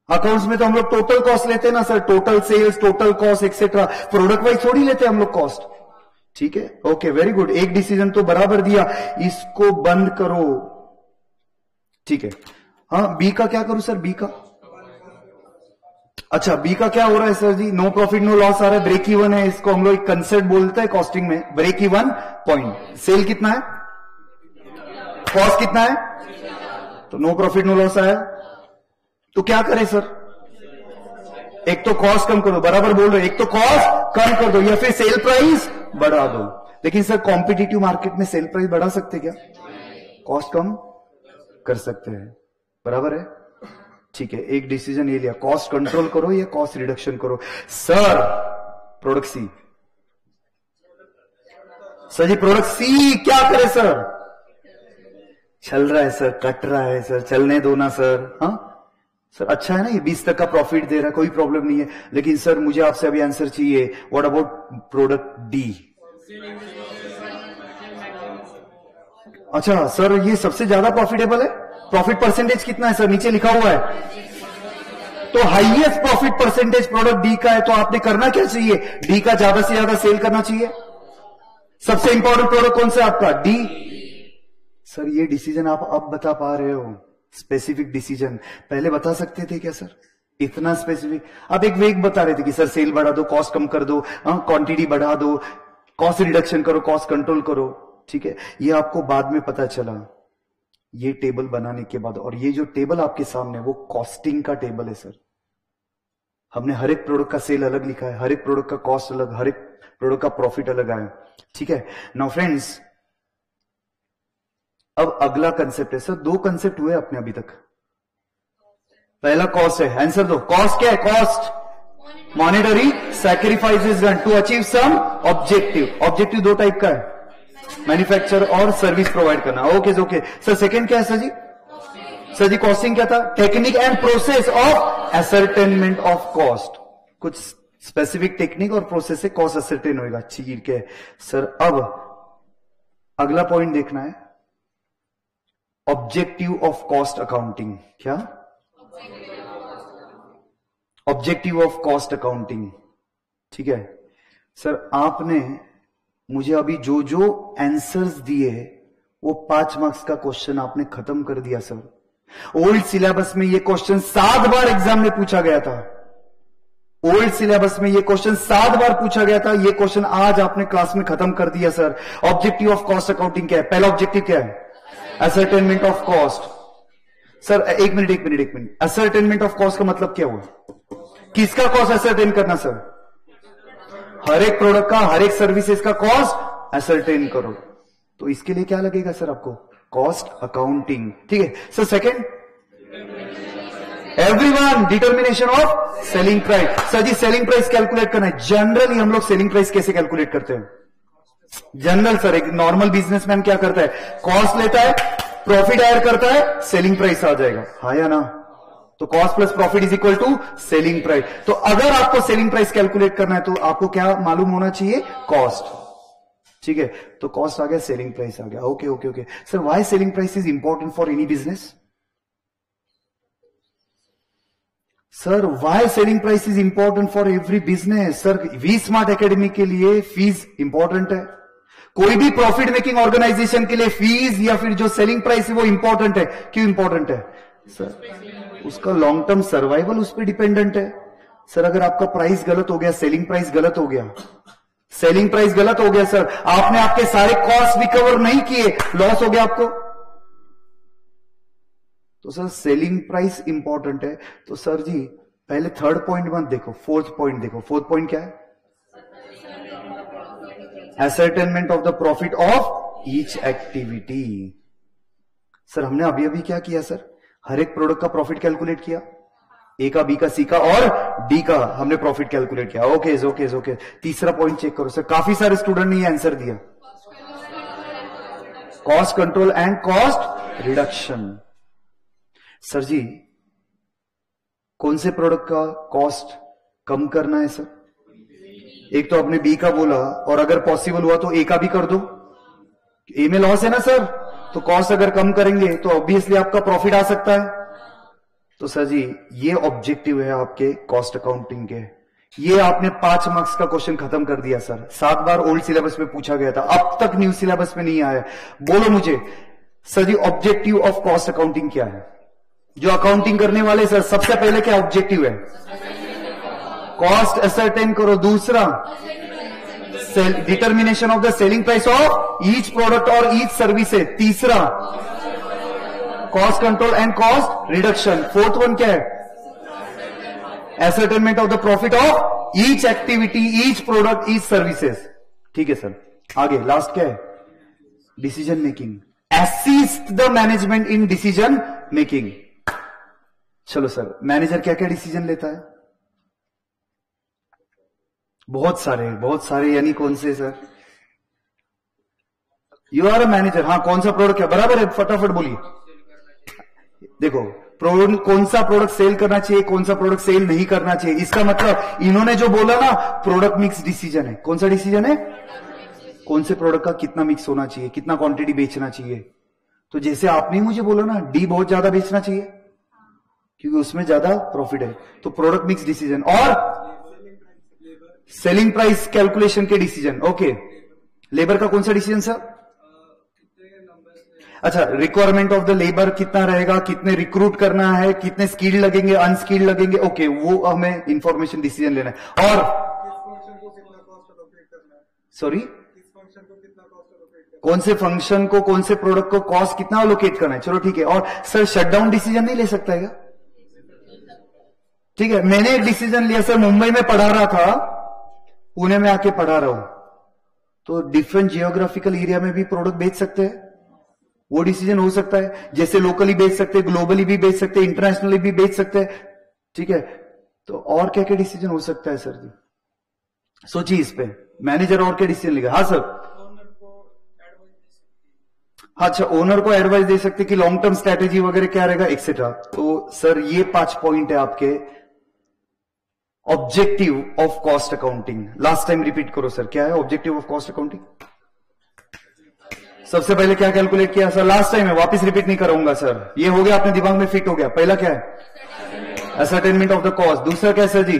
अकाउंट्स में तो हम लोग टोटल कॉस्ट लेते हैं ना sir, total sales, total cost etcetera, product wise थोड़ी लेते हैं हम लोग कॉस्ट। ठीक है, ओके वेरी गुड, एक डिसीजन तो बराबर दिया, इसको बंद करो। ठीक है, हाँ बी का क्या करूं सर? बी का, अच्छा बी का क्या हो रहा है सर जी? नो प्रॉफिट नो लॉस आ रहा है, ब्रेक इवन है, इसको हम लोग एक कंसेप्ट बोलते हैं कॉस्टिंग में, ब्रेक इवन पॉइंट। सेल कितना है, कॉस्ट कितना है, तो नो प्रॉफिट नो लॉस आया। तो क्या करें सर? एक तो कॉस्ट कम करो, बराबर बोल रहे, एक तो कॉस्ट कम कर दो या फिर सेल प्राइस बढ़ा दो। लेकिन सर कॉम्पिटिटिव मार्केट में सेल प्राइस बढ़ा सकते क्या? कॉस्ट कम कर सकते हैं, बराबर है। ठीक है, एक डिसीजन ये लिया, कॉस्ट कंट्रोल करो या कॉस्ट रिडक्शन करो। सर प्रोडक्ट सी, सर जी प्रोडक्ट सी क्या करे सर? चल रहा है सर, कट रहा है सर, चलने दो ना सर। हाँ सर अच्छा है ना, ये 20% का प्रॉफिट दे रहा है, कोई प्रॉब्लम नहीं है। लेकिन सर मुझे आपसे अभी आंसर चाहिए, व्हाट अबाउट प्रोडक्ट डी? अच्छा सर ये सबसे ज्यादा प्रॉफिटेबल है, प्रॉफिट परसेंटेज कितना है सर? नीचे लिखा हुआ है। तो highest profit percentage product D का है, तो आपने करना क्या चाहिए? डी का ज्यादा से ज्यादा सेल करना चाहिए। सबसे इंपॉर्टेंट प्रोडक्ट कौन सा आपका? डी। सर ये डिसीजन आप अब बता पा रहे हो, स्पेसिफिक डिसीजन पहले बता सकते थे क्या सर? इतना स्पेसिफिक आप एक वेग बता रहे थे कि सर सेल बढ़ा दो, कॉस्ट कम कर दो, क्वांटिटी बढ़ा दो, कॉस्ट रिडक्शन करो, कॉस्ट कंट्रोल करो। ठीक है, ये आपको बाद में पता चला ये टेबल बनाने के बाद। और ये जो टेबल आपके सामने वो कॉस्टिंग का टेबल है सर। हमने हर एक प्रोडक्ट का सेल अलग लिखा है, हर एक प्रोडक्ट का कॉस्ट अलग, हर एक प्रोडक्ट का प्रॉफिट अलग आया। ठीक है, नाउ फ्रेंड्स अब अगला कंसेप्ट है सर, 2 कंसेप्ट हुए अपने अभी तक। पहला कॉस्ट है, आंसर दो। कॉस्ट क्या है? Cost monetary sacrifice is done to achieve some objective. Objective 2 type का है, मैन्युफैक्चर और सर्विस प्रोवाइड करना। Okay okay sir. सेकंड क्या है सर जी? सर जी कॉस्टिंग क्या था? Technique and process of ascertainment of cost. कुछ स्पेसिफिक टेक्निक और प्रोसेस से कॉस्ट असरटेन होगा। ठीक है सर, अब अगला पॉइंट देखना है, ऑब्जेक्टिव ऑफ कॉस्ट अकाउंटिंग। क्या ऑब्जेक्टिव ऑफ कॉस्ट अकाउंटिंग? ठीक है सर, आपने मुझे अभी जो जो आंसर्स दिए वो 5 मार्क्स का क्वेश्चन आपने खत्म कर दिया सर। ओल्ड सिलेबस में ये क्वेश्चन 7 बार एग्जाम में पूछा गया था। ओल्ड सिलेबस में ये क्वेश्चन 7 बार पूछा गया था। ये क्वेश्चन आज आपने क्लास में खत्म कर दिया sir. Objective of cost accounting क्या है? पहला ऑब्जेक्टिव क्या है? Ascertainment of cost. सर एक मिनट। असरटेनमेंट ऑफ कॉस्ट का मतलब क्या हुआ? किसका कॉस्ट असरटेन करना सर? हर एक प्रोडक्ट का, हर एक सर्विसेज का कॉस्ट असरटेन करो। तो इसके लिए क्या लगेगा सर आपको? Cost accounting. ठीक है sir. Second, everyone, determination of selling price. Sir जी सेलिंग प्राइस कैलकुलेट करना है। जनरली हम लोग सेलिंग प्राइस कैसे कैलकुलेट करते हैं? जनरल सर, एक नॉर्मल बिजनेसमैन क्या करता है? कॉस्ट लेता है, प्रॉफिट ऐड करता है, सेलिंग प्राइस आ जाएगा। हाँ या ना? तो cost plus profit is equal to selling price. तो अगर आपको सेलिंग प्राइस कैलकुलेट करना है तो आपको क्या मालूम होना चाहिए? कॉस्ट। ठीक है, तो कॉस्ट आ गया, सेलिंग प्राइस आ गया। Okay sir, why selling price is important for any business? Sir why selling price is important for every business? Sir V Smart Academy के लिए फीस इंपॉर्टेंट है। कोई भी प्रॉफिट मेकिंग ऑर्गेनाइजेशन के लिए फीस या फिर जो सेलिंग प्राइस है वो इंपॉर्टेंट है। क्यों इंपॉर्टेंट है सर? उसका लॉन्ग टर्म सर्वाइवल उस पर डिपेंडेंट है। सर अगर आपका प्राइस गलत हो गया, सेलिंग प्राइस गलत हो गया, सेलिंग प्राइस गलत हो गया सर, आपने आपके सारे कॉस्ट रिकवर नहीं किए, लॉस हो गया आपको। तो सर सेलिंग प्राइस इंपॉर्टेंट है। तो सर जी पहले थर्ड पॉइंट मत देखो, फोर्थ पॉइंट देखो। फोर्थ पॉइंट क्या है? Ascertainment of the profit of each activity. Sir हमने अभी अभी क्या किया सर? हर एक प्रोडक्ट का प्रॉफिट कैलकुलेट किया, ए का, बी का, सी का और डी का हमने प्रॉफिट कैलकुलेट किया। ओके। तीसरा पॉइंट चेक करो सर, काफी सारे स्टूडेंट ने ये आंसर दिया। Cost control and cost reduction. Sir ji कौन से प्रोडक्ट का कॉस्ट कम करना है सर? एक तो आपने बी का बोला, और अगर पॉसिबल हुआ तो ए का भी कर दो। ए में लॉस है ना सर, तो कॉस्ट अगर कम करेंगे तो ऑब्वियसली आपका प्रॉफिट आ सकता है। तो सर जी ये ऑब्जेक्टिव है आपके कॉस्ट अकाउंटिंग के। ये आपने 5 मार्क्स का क्वेश्चन खत्म कर दिया सर। 7 बार ओल्ड सिलेबस में पूछा गया था, अब तक न्यू सिलेबस में नहीं आया। बोलो मुझे सर जी ऑब्जेक्टिव ऑफ कॉस्ट अकाउंटिंग क्या है? जो अकाउंटिंग करने वाले सर सबसे पहले क्या ऑब्जेक्टिव है? कॉस्ट असरटेन करो। दूसरा determination of the selling price of each product और ईच सर्विस है। तीसरा cost control and cost reduction. Fourth one क्या है? Ascertainment of the profit of each activity, each product, each services. ठीक है सर। आगे लास्ट क्या है? Decision making. Assist the management in decision making. चलो सर, मैनेजर क्या क्या डिसीजन लेता है? बहुत सारे यानी कौन से sir? You are a manager. हाँ, कौन सा प्रोडक्ट है? बराबर है, फटाफट बोलिए। देखो कौन सा प्रोडक्ट सेल करना चाहिए, कौन सा प्रोडक्ट सेल नहीं करना चाहिए, इसका मतलब इन्होंने जो बोला ना प्रोडक्ट मिक्स डिसीजन है। कौन सा डिसीजन है? कौन से प्रोडक्ट का कितना मिक्स होना चाहिए, कितना क्वांटिटी बेचना चाहिए। तो जैसे आपने मुझे बोला ना डी बहुत ज्यादा बेचना चाहिए क्योंकि उसमें ज्यादा प्रॉफिट है, तो प्रोडक्ट मिक्स डिसीजन। और सेलिंग प्राइस कैलकुलेशन के डिसीजन। ओके, लेबर का कौन सा डिसीजन सर? अच्छा, रिक्वायरमेंट ऑफ द लेबर कितना रहेगा, कितने रिक्रूट करना है, कितने स्किल्ड लगेंगे, अनस्किल्ड लगेंगे। ओके, वो हमें इंफॉर्मेशन डिसीजन लेना है। और सॉरी, कौन से फंक्शन को, कौन से प्रोडक्ट को कॉस्ट कितना अलोकेट करना है। चलो ठीक है। और सर शटडाउन डिसीजन नहीं ले सकता है क्या? ठीक है, मैंने एक डिसीजन लिया सर, मुंबई में पढ़ा रहा था, पुणे में आके पढ़ा रहा हूं, तो डिफरेंट जियोग्राफिकल एरिया में भी प्रोडक्ट बेच सकते हैं। वो डिसीजन हो सकता है, जैसे लोकली बेच सकते हैं, ग्लोबली भी बेच सकते हैं, इंटरनेशनली भी बेच सकते हैं। ठीक है, तो और क्या क्या डिसीजन हो सकता है सर जी? सोचिए इस पे। मैनेजर और क्या डिसीजन लेगा? हाँ सर। अच्छा, ओनर को एडवाइस दे सकते कि लॉन्ग टर्म स्ट्रेटेजी वगैरह क्या रहेगा, एक्सेट्रा। तो सर ये 5 पॉइंट है आपके objective of cost accounting. Last time repeat करो सर, क्या है ऑब्जेक्टिव ऑफ कॉस्ट अकाउंटिंग? सबसे पहले क्या कैलकुलेट किया सर? लास्ट टाइम है, वापस रिपीट नहीं कराऊंगा सर, ये हो गया, अपने दिमाग में फिट हो गया। पहला क्या है? Ascertainment of the cost. दूसरा क्या है सर जी?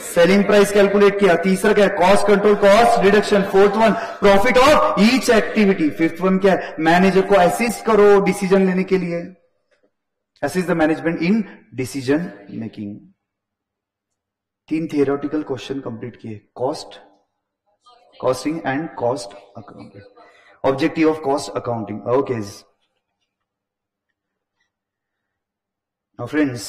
सेलिंग प्राइस कैलकुलेट किया। तीसरा क्या है? Cost control, cost reduction. Fourth one profit of each activity. Fifth one क्या है? मैनेजर को असिस्ट करो डिसीजन लेने के लिए। assist the management in decision making. 3 theoretical question complete किए, cost, costing and cost accounting, objective of cost accounting. Okay now friends,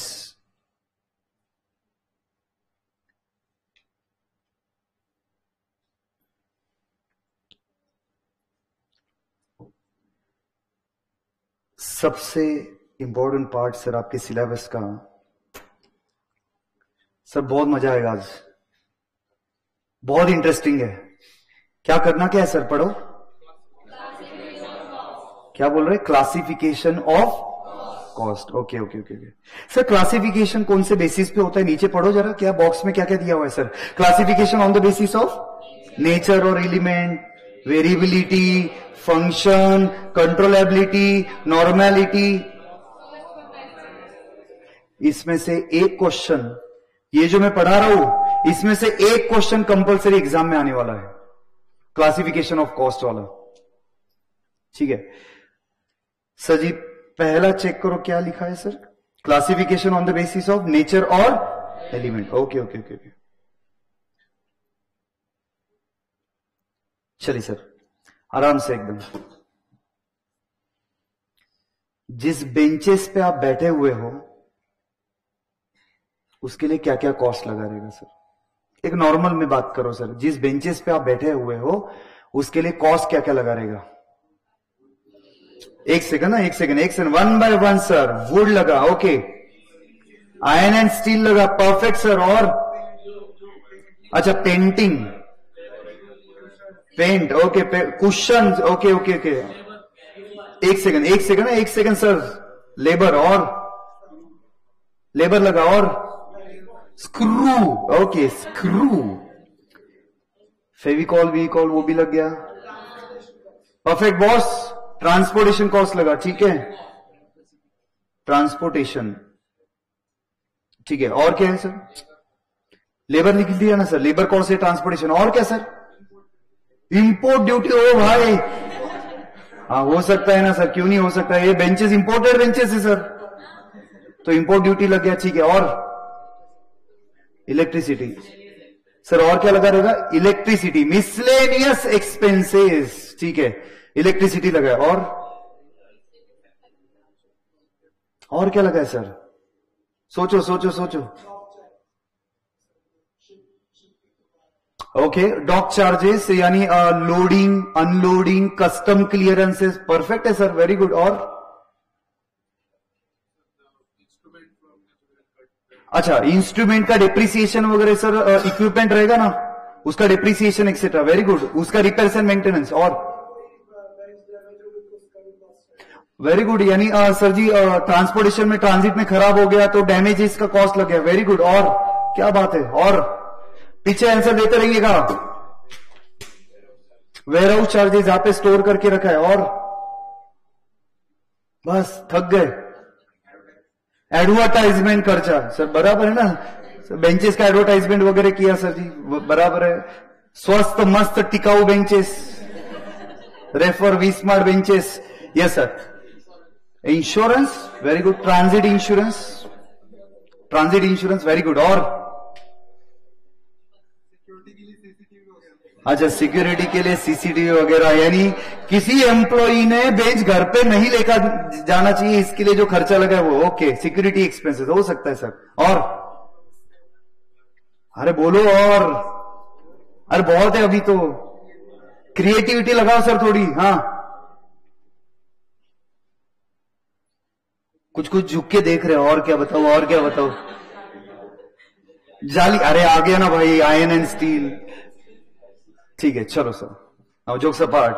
सबसे important part sir आपके सिलेबस का. सर बहुत मजा आएगा आज, बहुत इंटरेस्टिंग है. क्या करना क्या है सर? पढ़ो. क्या बोल रहे? Classification of cost. Okay okay okay sir. Classification कौन से बेसिस पे होता है? नीचे पढ़ो जरा, क्या बॉक्स में क्या क्या दिया हुआ है sir? Classification on the basis of nature और element, variability, function, controllability, normality. इसमें से एक क्वेश्चन, ये जो मैं पढ़ा रहा हूं, इसमें से एक क्वेश्चन कंपलसरी एग्जाम में आने वाला है, क्लासिफिकेशन ऑफ कॉस्ट वाला. ठीक है सर जी, पहला चेक करो क्या लिखा है sir. Classification on the basis of nature और element. Okay okay okay okay. चलिए सर, आराम से एकदम. जिस बेंचेस पे आप बैठे हुए हो उसके लिए क्या क्या कॉस्ट लगा रहेगा सर? एक नॉर्मल में बात करो सर. जिस बेंचेस पे आप बैठे हुए हो उसके लिए कॉस्ट क्या क्या लगा रहेगा? एक सेकंड ना, एक सेकंड. 1 by 1 sir. वुड लगा, ओके. आयरन एंड स्टील लगा, परफेक्ट सर. और अच्छा, painting, paint, okay. Cushion, okay okay okay. एक सेकंड सर. लेबर, और लेबर लगा, और स्क्रू, ओके. स्क्रू, फेविकॉल, वीकॉल, वो भी लग गया. Perfect boss. ट्रांसपोर्टेशन कॉस्ट लगा, ठीक है. ट्रांसपोर्टेशन, ठीक है. और क्या है सर? लेबर लिख दिया ना सर. लेबर कॉस्ट है, ट्रांसपोर्टेशन. और क्या सर? Import duty. ओ भाई, हाँ हो सकता है ना सर, क्यों नहीं हो सकता है? ये बेंचेस इंपोर्टेड बेंचेस है सर, तो इंपोर्ट ड्यूटी लग गया, ठीक है. और इलेक्ट्रिसिटी सर. और क्या लगा रहेगा? इलेक्ट्रिसिटी. मिसलेनियस एक्सपेंसेस, ठीक है. इलेक्ट्रिसिटी लगा है. और क्या लगा है सर? सोचो सोचो सोचो. ओके. डॉक चार्जेस, यानी loading, unloading, custom clearances. Perfect है सर, वेरी गुड. और अच्छा, इंस्ट्रूमेंट का डिप्रिसिएशन वगैरह सर. इक्विपमेंट रहेगा ना, उसका डिप्रिसिएशन एक्सेट्रा. Very good. उसका रिपेयर्स एंड मेंटेनेंस. और वेरी गुड, यानी सर जी ट्रांसपोर्टेशन में, ट्रांजिट में खराब हो गया तो डैमेजेस का कॉस्ट लग गया. Very good. और क्या बात है? और पीछे आंसर देते रहिएगा. वेयर हाउस चार्जेस, जहां पे स्टोर करके रखा है. और बस थक गए. एडवर्टाइजमेंट खर्चा सर, बराबर है ना सर. बेंचेस का एडवर्टाइजमेंट वगैरह किया सर जी, बराबर है. स्वस्थ मस्त टिकाऊ benches, refer V Smart benches. Yes sir. Insurance, very good. Transit insurance, transit insurance, very good. और अच्छा, सिक्योरिटी के लिए सीसीटीवी वगैरह, यानी किसी एम्प्लॉई ने बेंच घर पे नहीं लेकर जाना चाहिए, इसके लिए जो खर्चा लगा है वो. ओके. सिक्योरिटी एक्सपेंसेस हो सकता है सर. और अरे बोलो. और अरे बहुत है अभी तो. क्रिएटिविटी लगाओ सर थोड़ी. हाँ, कुछ कुछ झुक के देख रहे हो. और क्या बताओ, और क्या बताओ? जाली, अरे आ गया ना भाई, आयरन एंड स्टील. ठीक है, चलो sir. Now jokes apart.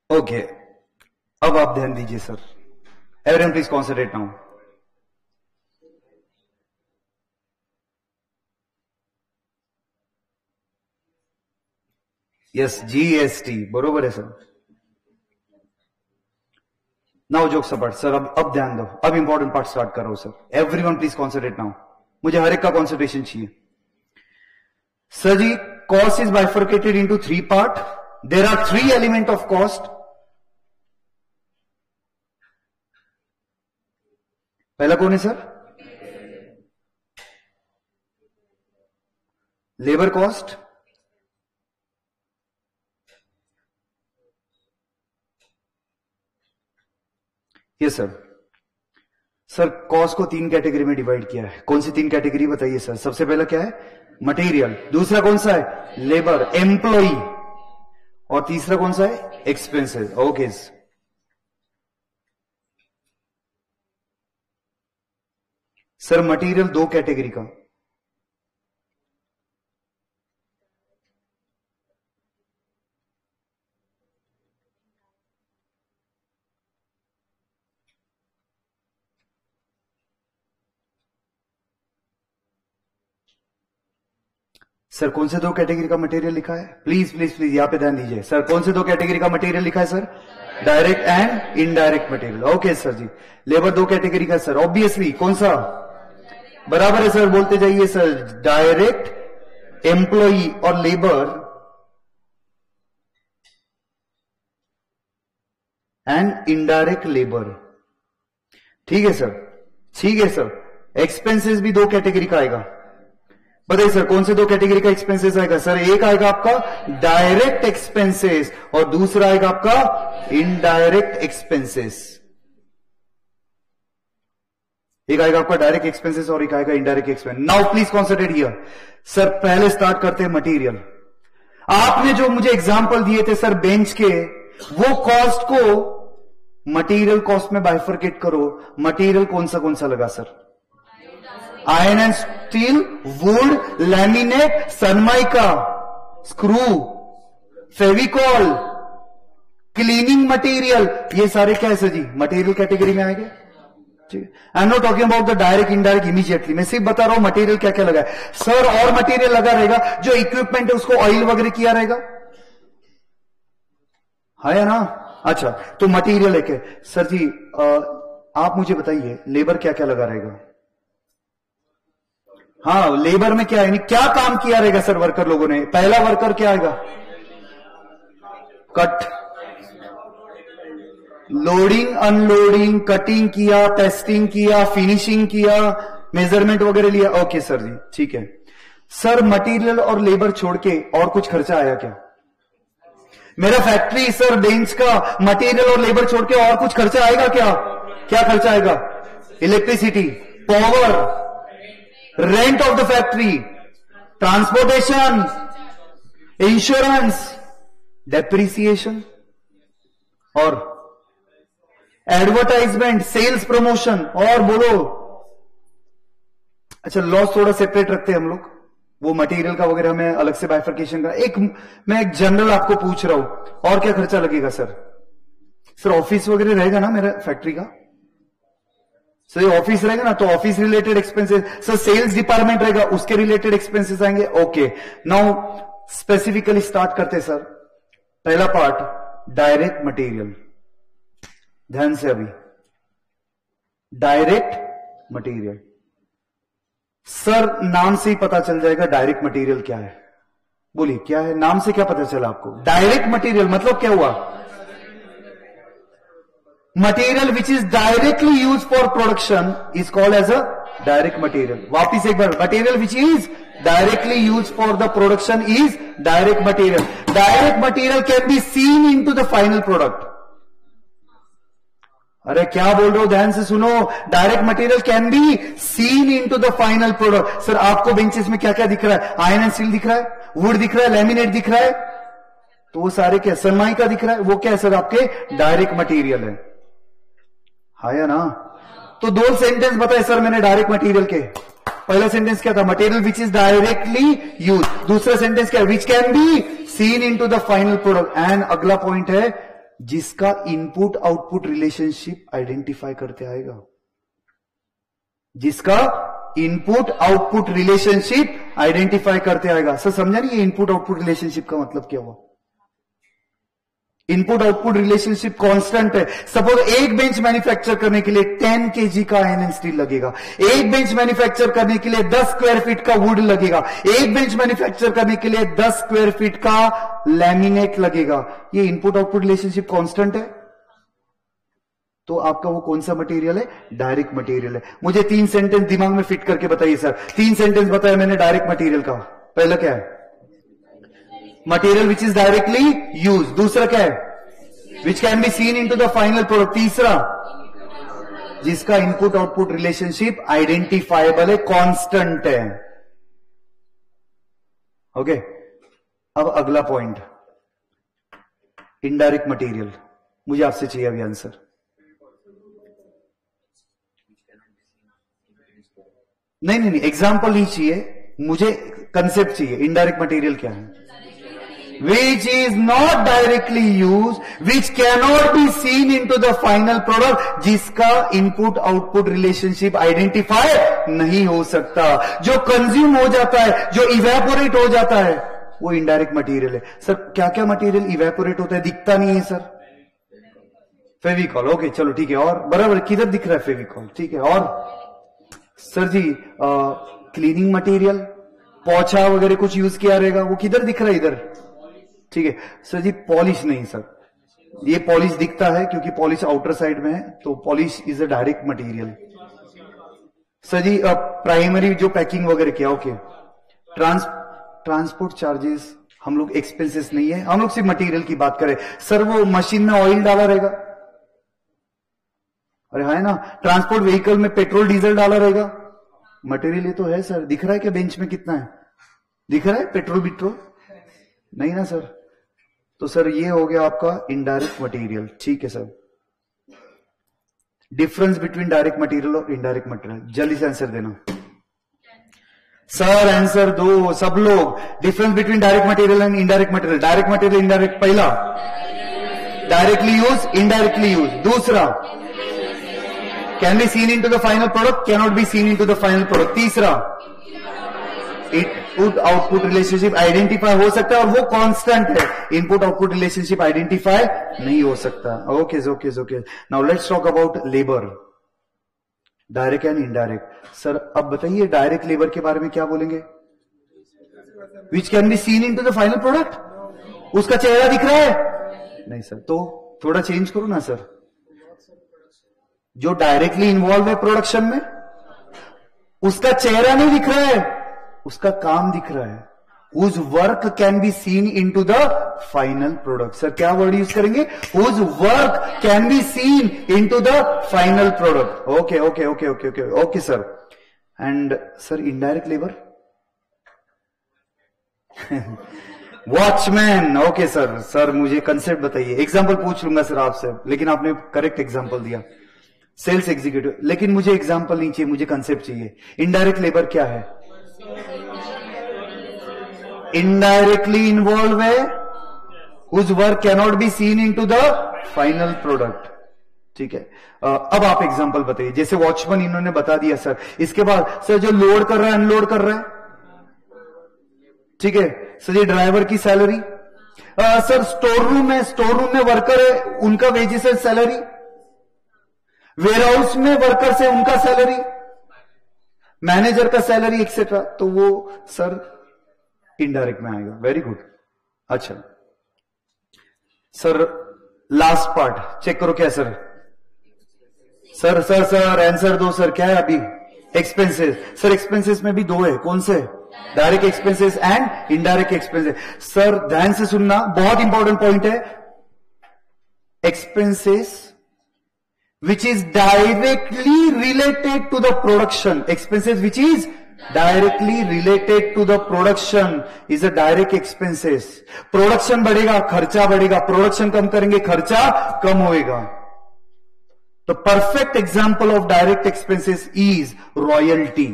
Okay, अब आप ध्यान दीजिए sir. Everyone please concentrate now. Yes, GST, बरोबर है sir. Now jokes apart sir. अब ध्यान दो. अब इंपॉर्टेंट पार्ट स्टार्ट कर रहा हूं sir. Everyone please concentrate now. मुझे हर एक का कॉन्सेंट्रेशन चाहिए. Sir ji, cost is bifurcated into 3 parts. There are 3 elements of cost. पहला कौन है sir? Labour cost, yes sir. Sir cost को 3 कैटेगरी में डिवाइड किया है। कौन सी 3 कैटेगरी बताइए सर? सबसे पहला क्या है? मटेरियल। दूसरा कौन सा है? Labour, employee. और तीसरा कौन सा है? Expenses. Okay sir. Material 2 category का। सर कौन से 2 कैटेगरी का मटेरियल लिखा है? प्लीज प्लीज प्लीज यहां पे ध्यान दीजिए सर। कौन से 2 कैटेगरी का मटेरियल लिखा है sir? Direct and indirect material. Okay sir जी। लेबर 2 कैटेगरी का सर। ऑब्वियसली कौन सा? बराबर है सर, बोलते जाइए सर। डायरेक्ट एम्प्लॉई और लेबर एंड इनडायरेक्ट लेबर। ठीक है सर, ठीक है सर। एक्सपेंसेस भी 2 कैटेगरी का आएगा। बताइए सर कौन से 2 कैटेगरी का एक्सपेंसेस आएगा सर? एक आएगा आपका डायरेक्ट एक्सपेंसेस और दूसरा आएगा आपका इनडायरेक्ट एक्सपेंसेस। एक आएगा आपका डायरेक्ट एक्सपेंसेस और एक आएगा indirect expense. Now please concentrate here sir. पहले स्टार्ट करते हैं मटेरियल। आपने जो मुझे एग्जांपल दिए थे सर बेंच के, वो कॉस्ट को मटेरियल कॉस्ट में बाइफरकेट करो। मटेरियल कौन सा लगा sir? Iron and steel, would, laminate, Sunmica, screw, Fevicol, cleaning material, ये सारे क्या है सर जी? मटेरियल कैटेगरी में आएंगे। ठीक है। I am not talking about the direct indirect immediately, मैं सिर्फ बता रहा हूं मटेरियल क्या क्या लगा है सर। और मटेरियल लगा रहेगा जो इक्विपमेंट है उसको ऑयल वगैरह किया रहेगा, है ना? अच्छा, तो मटेरियल है सर जी। आप मुझे बताइए लेबर क्या क्या लगा रहेगा? हाँ, लेबर में क्या है, क्या काम किया रहेगा सर वर्कर लोगों ने? पहला वर्कर क्या आएगा? कट, लोडिंग अनलोडिंग, कटिंग किया, टेस्टिंग किया, फिनिशिंग किया, मेजरमेंट वगैरह लिया। ओके सर जी, ठीक है सर। मटेरियल और लेबर छोड़ के और कुछ खर्चा आया क्या? मेरा फैक्ट्री सर बेंच का मटेरियल और लेबर छोड़ के और कुछ खर्चा आएगा क्या? क्या खर्चा आएगा? Electricity, power, rent of the factory, transportation, insurance, depreciation और एडवर्टाइजमेंट, सेल्स प्रमोशन। और बोलो। अच्छा, लॉस थोड़ा सेपरेट रखते हैं हम लोग, वो मटेरियल का वगैरह हमें अलग से बाइफरकेशन का। मैं एक जनरल आपको पूछ रहा हूं, और क्या खर्चा लगेगा सर? सर ऑफिस वगैरह रहेगा ना मेरा फैक्ट्री का? सर ये ऑफिस रहेगा ना, तो office related expenses. Sir sales department रहेगा, उसके रिलेटेड एक्सपेंसेस आएंगे। ओके, नाउ स्पेसिफिकली स्टार्ट करते सर। पहला पार्ट डायरेक्ट मटेरियल, ध्यान से अभी। डायरेक्ट मटेरियल सर, नाम से ही पता चल जाएगा डायरेक्ट मटेरियल क्या है। बोलिए क्या है? नाम से क्या पता चला आपको? डायरेक्ट मटेरियल मतलब क्या हुआ? Material which is directly use for production is called as a direct material. वापिस एक बार, material which is directly use for the production is direct material. Direct material can be seen into the final product. अरे क्या बोल रहे हो, ध्यान से सुनो। Direct material can be seen into the final product. Sir आपको benches में क्या क्या दिख रहा है? आयरन एंड स्टील दिख रहा है, वुड दिख रहा है, लैमिनेट दिख रहा है, तो वो सारे क्या? सनमाइका दिख रहा है, वो क्या है सर? आपके डायरेक्ट मटेरियल है या ना? तो 2 सेंटेंस बताए सर मैंने डायरेक्ट मटेरियल के। पहला सेंटेंस क्या था? Material which is directly use. दूसरा सेंटेंस क्या? Which can be seen into the final product. And अगला पॉइंट है जिसका इनपुट आउटपुट रिलेशनशिप आइडेंटिफाई करते आएगा। जिसका इनपुट आउटपुट रिलेशनशिप आइडेंटिफाई करते आएगा। सर समझा नहीं ये इनपुट आउटपुट रिलेशनशिप का मतलब क्या हुआ? इनपुट आउटपुट रिलेशनशिप कांस्टेंट है। सपोज एक बेंच मैन्युफैक्चर करने के लिए 10 kg का आयरन एंड स्टील लगेगा, एक बेंच मैन्युफैक्चर करने के लिए 10 स्क्वायर फीट का वुड लगेगा, एक बेंच मैन्युफैक्चर करने के लिए 10 स्क्वायर फीट का लैमिनेट लगेगा। ये इनपुट आउटपुट रिलेशनशिप कांस्टेंट है? तो आपका वो कौन सा मटेरियल है? डायरेक्ट मटेरियल है। मुझे 3 सेंटेंस दिमाग में फिट करके बताइए सर। 3 सेंटेंस बताया मैंने डायरेक्ट मटेरियल का। पहला क्या है? Material which is directly use. दूसरा क्या है? Which can be seen into the final product. तीसरा, जिसका इनपुट आउटपुट रिलेशनशिप आइडेंटिफाइबल है, कांस्टेंट है। ओके, अब अगला पॉइंट, इनडायरेक्ट मटेरियल। मुझे आपसे चाहिए अभी आंसर। नहीं, एग्जाम्पल नहीं चाहिए, मुझे कंसेप्ट चाहिए। इनडायरेक्ट मटेरियल क्या है? which is not directly used, which cannot be seen into the final product, जिसका इनपुट आउटपुट रिलेशनशिप आइडेंटिफाई नहीं हो सकता, जो कंज्यूम हो जाता है, जो इवेपोरेट हो जाता है, वो इनडायरेक्ट मटेरियल है। सर क्या क्या मटेरियल इवेपोरेट होता है, दिखता नहीं है सर? फेविकॉल। ओके चलो ठीक है, और बराबर किधर दिख रहा है फेविकॉल? ठीक है, और सर जी क्लीनिंग मटेरियल, पोछा वगैरह कुछ यूज किया रहेगा, वो किधर दिख रहा है? इधर। ठीक है सर जी, पॉलिश नहीं सर, ये पॉलिश दिखता है क्योंकि पॉलिश आउटर साइड में है, तो polish is a direct material. Sir जी प्राइमरी जो पैकिंग वगैरह किया, ओके। ट्रांसपोर्ट चार्जेस हम लोग एक्सपेंसेस नहीं है, हम लोग सिर्फ मटेरियल की बात करें। सर वो मशीन में ऑयल डाला रहेगा, अरे है ना। ट्रांसपोर्ट व्हीकल में पेट्रोल डीजल डाला रहेगा, मटेरियल ये तो है सर। दिख रहा है क्या बेंच में कितना है? दिख रहा है पेट्रोल बिट्रोल? नहीं ना सर। तो सर ये हो गया आपका इनडायरेक्ट मटेरियल। ठीक है sir, difference between direct material और इनडायरेक्ट मटेरियल, जल्दी से आंसर देना सर। आंसर दो सब लोग। Difference between direct material and indirect material. Direct material, indirect. पहला डायरेक्टली यूज, इनडायरेक्टली यूज। दूसरा can be seen into the final product, can not be seen into the final product. तीसरा input output relationship identify हो सकता है और वो constant है, input output relationship identify नहीं हो सकता। Okay okay. Now let's talk about labour, direct and indirect. Sir अब बताइए डायरेक्ट लेबर के बारे में क्या बोलेंगे? Which can be seen into the final product. उसका चेहरा दिख रहा है? नहीं सर, तो थोड़ा चेंज करो ना सर। जो डायरेक्टली इन्वॉल्व है प्रोडक्शन में, उसका चेहरा नहीं दिख रहा है, उसका काम दिख रहा है। whose work can be seen into the final product। Sir क्या वर्ड यूज करेंगे? whose work can be seen into the final product। Okay sir. And sir indirect labour watchman. Okay sir. Sir मुझे concept बताइए, example पूछ लूंगा sir आपसे, लेकिन आपने correct example दिया। सेल्स एग्जीक्यूटिव, लेकिन मुझे एग्जांपल नहीं चाहिए, मुझे कंसेप्ट चाहिए। इनडायरेक्ट लेबर क्या है? इनडायरेक्टली इन्वॉल्व है, whose work cannot be seen into the final product। ठीक है, अब आप एग्जांपल बताइए। जैसे वॉचमैन इन्होंने बता दिया सर, इसके बाद सर जो लोड कर रहा है, अनलोड कर रहा है, ठीक है सर, ये ड्राइवर की सैलरी। सर स्टोर रूम में वर्कर है, उनका वेजेस है, सैलरी। वेयर हाउस में वर्कर्स है, उनका सैलरी, मैनेजर का सैलरी एक्सेट्रा, तो वो सर इनडायरेक्ट में आएगा। Very good. अच्छा सर लास्ट पार्ट चेक करो क्या सर? सर आंसर दो सर। क्या है अभी? एक्सपेंसेस। सर एक्सपेंसेस में भी दो है, कौन से? Direct expenses and indirect expenses. Sir ध्यान से सुनना, बहुत इंपॉर्टेंट पॉइंट है। Expenses which is directly related to the production, expenses which is directly related to the production is a direct expenses। Production बढ़ेगा खर्चा बढ़ेगा, प्रोडक्शन कम करेंगे खर्चा कम होएगा। तो perfect example of direct expenses is royalty.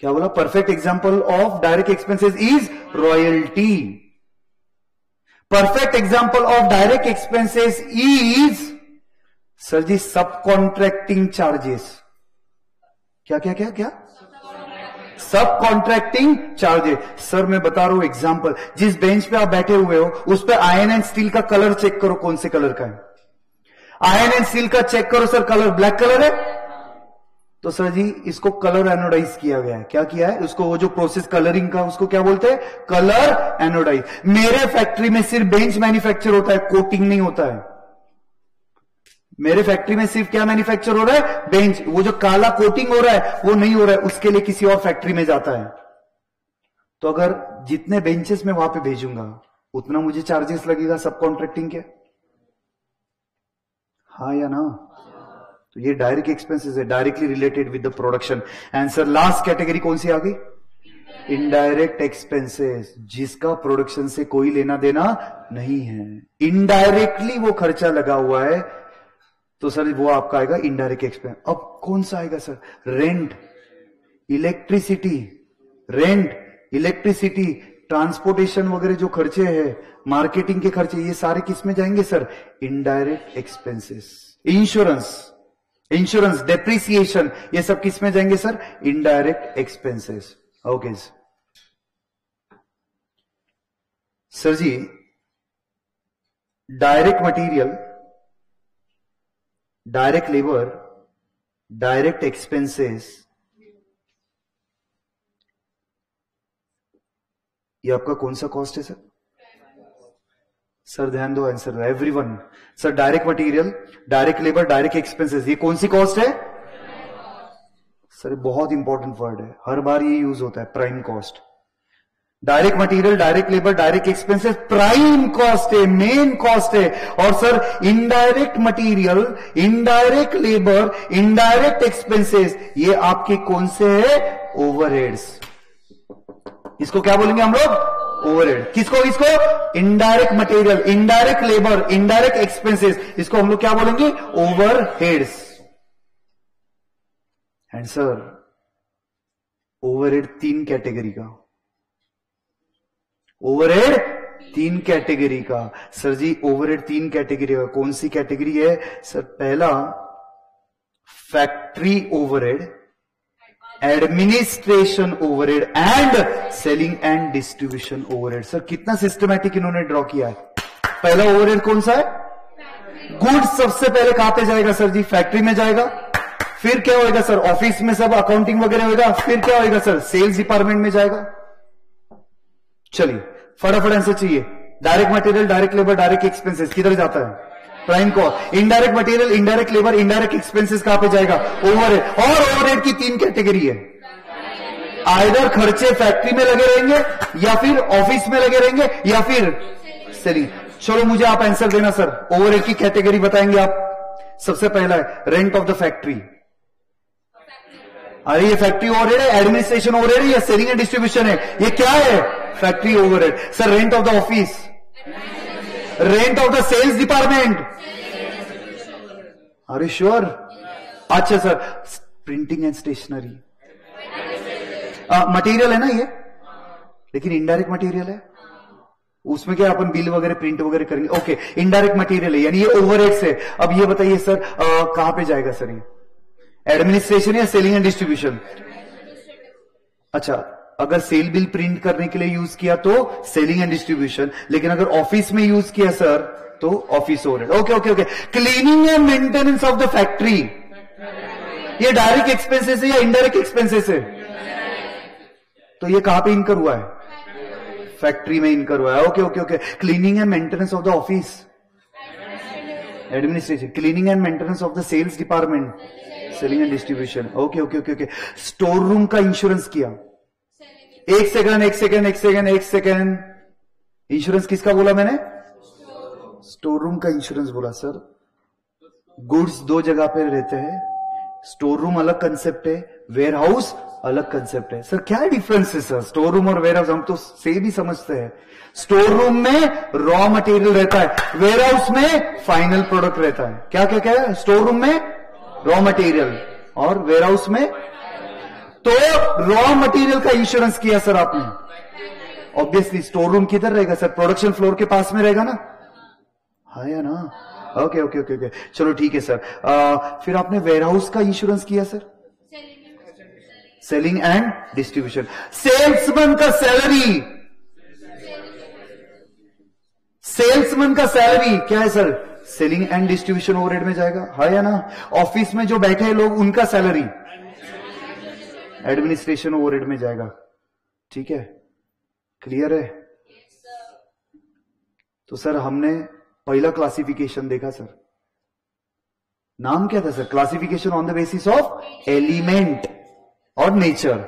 क्या बोला? Perfect example of direct expenses is royalty. Perfect example of direct expenses is sir ji subcontracting charges. क्या क्या क्या क्या? सब कॉन्ट्रैक्टिंग चार्जेस। सर मैं बता रहा हूं एग्जाम्पल, जिस बेंच पे आप बैठे हुए हो उस पे आयरन एंड स्टील का कलर चेक करो, कौन से कलर का है? आयरन एंड स्टील का चेक करो सर, कलर ब्लैक कलर है, तो सर जी इसको कलर एनोडाइज किया गया है। क्या किया है उसको, वो जो प्रोसेस कलरिंग का उसको क्या बोलते हैं, कलर एनोडाइज। मेरे फैक्ट्री में सिर्फ बेंच मैन्युफैक्चर होता है, कोटिंग नहीं होता है। मेरे फैक्ट्री में सिर्फ क्या मैन्युफैक्चर हो रहा है, बेंच। वो जो काला कोटिंग हो रहा है वो नहीं हो रहा है, उसके लिए किसी और फैक्ट्री में जाता है। तो अगर जितने बेंचेस में वहां पे भेजूंगा उतना मुझे चार्जेस लगेगा सब कॉन्ट्रैक्टिंग के, हाँ या ना। तो ये डायरेक्ट एक्सपेंसेस है, directly related with the production. Answer last category कौन सी आ गई, इनडायरेक्ट एक्सपेंसेस, जिसका प्रोडक्शन से कोई लेना देना नहीं है, इनडायरेक्टली वो खर्चा लगा हुआ है, तो सर वो आपका आएगा इनडायरेक्ट एक्सपेंस। अब कौन सा आएगा सर, रेंट, इलेक्ट्रिसिटी, ट्रांसपोर्टेशन वगैरह जो खर्चे हैं, मार्केटिंग के खर्चे, ये सारे किस में जाएंगे sir, indirect expenses. Insurance, depreciation, ये सब किस में जाएंगे sir, indirect expenses. Okay sir ji, direct material, direct labour, direct expenses, ये आपका कौन सा कॉस्ट है सर? सर ध्यान दो answer, everyone. Sir direct material, direct labour, direct expenses, ये कौन सी कॉस्ट है? सर बहुत इंपॉर्टेंट वर्ड है, हर बार ये यूज होता है, prime cost. Direct material, direct labour, direct expenses prime cost है, मेन कॉस्ट है। और sir indirect material, indirect labour, indirect expenses, ये आपके कौन से है, ओवरहेड्स। इसको क्या बोलेंगे हम लोग, ओवरहेड। किसको, इसको indirect material, indirect labour, indirect expenses, इसको हम लोग क्या बोलेंगे, overheads. And sir overhead 3 category का, ओवरहेड 3 कैटेगरी का। सर जी ओवरहेड 3 कैटेगरी का, कौन सी कैटेगरी है सर? पहला factory overhead, administration overhead and selling and distribution overhead. Sir कितना सिस्टमैटिक इन्होंने ड्रॉ किया है। पहला ओवरहेड कौन सा है, गुड्स सबसे पहले कहां पे जाएगा सर जी, फैक्ट्री में जाएगा। फिर क्या होएगा सर, ऑफिस में सब अकाउंटिंग वगैरह होएगा। फिर क्या होएगा सर, सेल्स डिपार्टमेंट में जाएगा। चलिए फटाफट आंसर चाहिए। Direct material, direct labour, direct expenses किधर जाता है, prime cost. Indirect material, indirect labour, indirect expenses कहां पे जाएगा, ओवरहेड। और ओवरहेड की 3 कैटेगरी है, आइदर खर्चे फैक्ट्री में लगे रहेंगे, या फिर ऑफिस में लगे रहेंगे, या फिर सेलिंग। चलो मुझे आप आंसर देना सर, ओवरहेड की कैटेगरी बताएंगे आप। सबसे पहला है रेंट ऑफ द फैक्ट्री। अरे ये फैक्ट्री ओवरहेड है, एडमिनिस्ट्रेशन ओवरहेड है, या सेलिंग एंड डिस्ट्रीब्यूशन है? ये क्या है, factory overhead. Sir rent of the office, rent of the sales department, अरे श्योर। अच्छा sir printing and stationery, material है ना ये, लेकिन इनडायरेक्ट मटेरियल है, उसमें क्या अपन बिल वगैरह प्रिंट वगैरह करेंगे। ओके इनडायरेक्ट मटेरियल है, यानी ये ओवरहेड्स है। अब ये बताइए सर कहां पे जाएगा सर, ये एडमिनिस्ट्रेशन या सेलिंग एंड डिस्ट्रीब्यूशन? अच्छा अगर सेल बिल प्रिंट करने के लिए यूज किया तो सेलिंग एंड डिस्ट्रीब्यूशन, लेकिन अगर ऑफिस में यूज किया सर तो office overhead. Okay okay okay. Cleaning and maintenance of the factory, ये डायरेक्ट एक्सपेंसेस है या इनडायरेक्ट एक्सपेंसेस है? तो ये कहां पे इनकर हुआ है, फैक्ट्री में इनकर हुआ है। Okay okay okay. Cleaning and maintenance of the office, administration. Cleaning and maintenance of the sales department, selling and distribution. Okay okay okay okay. Store room का इंश्योरेंस किया, एक सेकंड, इंश्योरेंस किसका बोला मैंने, store room का insurance बोला। Sir goods 2 जगह पे रहते हैं, स्टोर रूम अलग कंसेप्ट है, वेयर हाउस अलग कंसेप्ट है। सर क्या डिफरेंस है सर, स्टोर रूम और वेयर हाउस हम तो सेम ही समझते हैं। स्टोर रूम में रॉ मटेरियल रहता है, वेयर हाउस में फाइनल प्रोडक्ट रहता है। क्या क्या क्या है, स्टोर रूम में रॉ मटेरियल और वेयर हाउस में, तो रॉ मटेरियल का इंश्योरेंस किया सर आपने। ऑब्वियसली स्टोर रूम किधर रहेगा सर, प्रोडक्शन फ्लोर के पास में रहेगा ना, हाँ या ना। ओके ओके ओके ओके चलो ठीक है सर। फिर आपने वेयर हाउस का इंश्योरेंस किया sir, selling and distribution. Salesman का सैलरी, सेल्समैन का सैलरी क्या है sir, selling and distribution overhead में जाएगा, हाँ या ना। ऑफिस में जो बैठे हैं लोग उनका सैलरी एडमिनिस्ट्रेशन ओवरहेड में जाएगा। ठीक है, क्लियर है? तो सर हमने पहला क्लासिफिकेशन देखा सर, नाम क्या था sir? Classification on the basis of element और नेचर।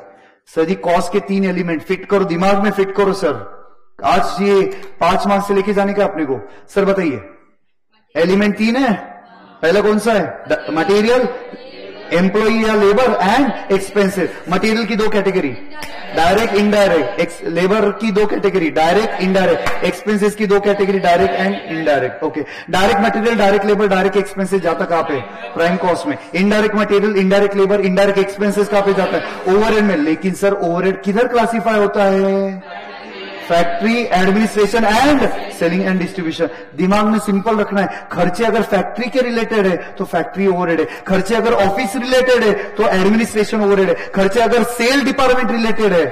सर जी कॉस्ट के 3 एलिमेंट फिट करो, दिमाग में फिट करो सर, आज ये 5 मार्क्स से लेके जाने का अपने को। सर बताइए, एलिमेंट 3 है, पहला कौन सा है? मटेरियल, एम्प्लॉई या लेबर एंड एक्सपेंसिव। मटेरियल की 2 कैटेगरी, डायरेक्ट इनडायरेक्ट। लेबर की 2 कैटेगरी, डायरेक्ट इनडायरेक्ट। एक्सपेंसेस की 2 category, direct and indirect. Okay, direct material, direct labour, direct expenses जाता कहां पे? प्राइम कॉस्ट में। Indirect material, indirect labour, indirect expenses कहां पे जाता है? ओवरहेड में। लेकिन सर ओवरहेड किधर क्लासीफाई होता है? Factory, administration and selling and distribution. दिमाग में सिंपल रखना है, खर्चे अगर फैक्ट्री के रिलेटेड है तो फैक्ट्री ओवरहेड है, खर्चे अगर ऑफिस रिलेटेड है तो एडमिनिस्ट्रेशन ओवरहेड है, खर्चे अगर सेल डिपार्टमेंट रिलेटेड है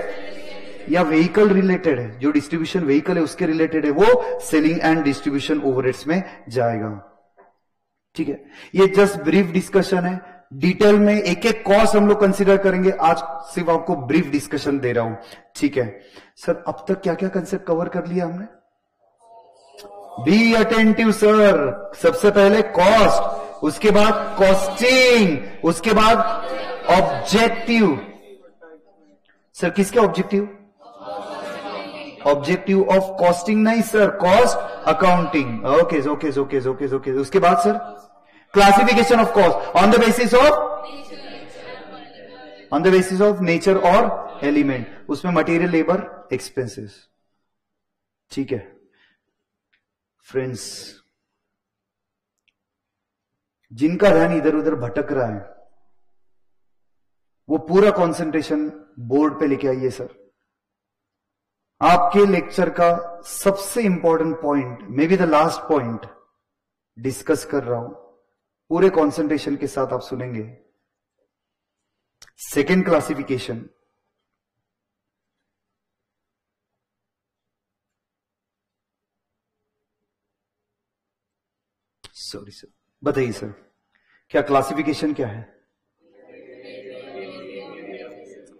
या व्हीकल रिलेटेड है, जो डिस्ट्रीब्यूशन व्हीकल है उसके रिलेटेड है, वो सेलिंग एंड डिस्ट्रीब्यूशन ओवरहेड्स में जाएगा। ठीक है, ये जस्ट ब्रीफ डिस्कशन है, डिटेल में एक एक कॉस्ट हम लोग कंसिडर करेंगे। आज सिर्फ आपको ब्रीफ डिस्कशन दे रहा हूं। ठीक है सर, अब तक क्या क्या कंसेप्ट कवर कर लिया हमने? Be attentive sir. सबसे पहले कॉस्ट, उसके बाद कॉस्टिंग, उसके बाद ऑब्जेक्टिव। सर किसके ऑब्जेक्टिव? ऑब्जेक्टिव ऑफ कॉस्टिंग नहीं sir, cost accounting. Okay okay okay okay okay. उसके बाद sir classification of cost on the basis of nature और एलिमेंट, उसमें मटेरियल, लेबर, एक्सपेंसेस। ठीक है फ्रेंड्स, जिनका ध्यान इधर उधर भटक रहा है वो पूरा कंसंट्रेशन बोर्ड पे लेके आइए सर। आपके लेक्चर का सबसे important point, may be the last point discuss कर रहा हूं, पूरे कंसंट्रेशन के साथ आप सुनेंगे। सेकेंड क्लासिफिकेशन, सॉरी सर, बताइए सर क्या क्लासिफिकेशन क्या है?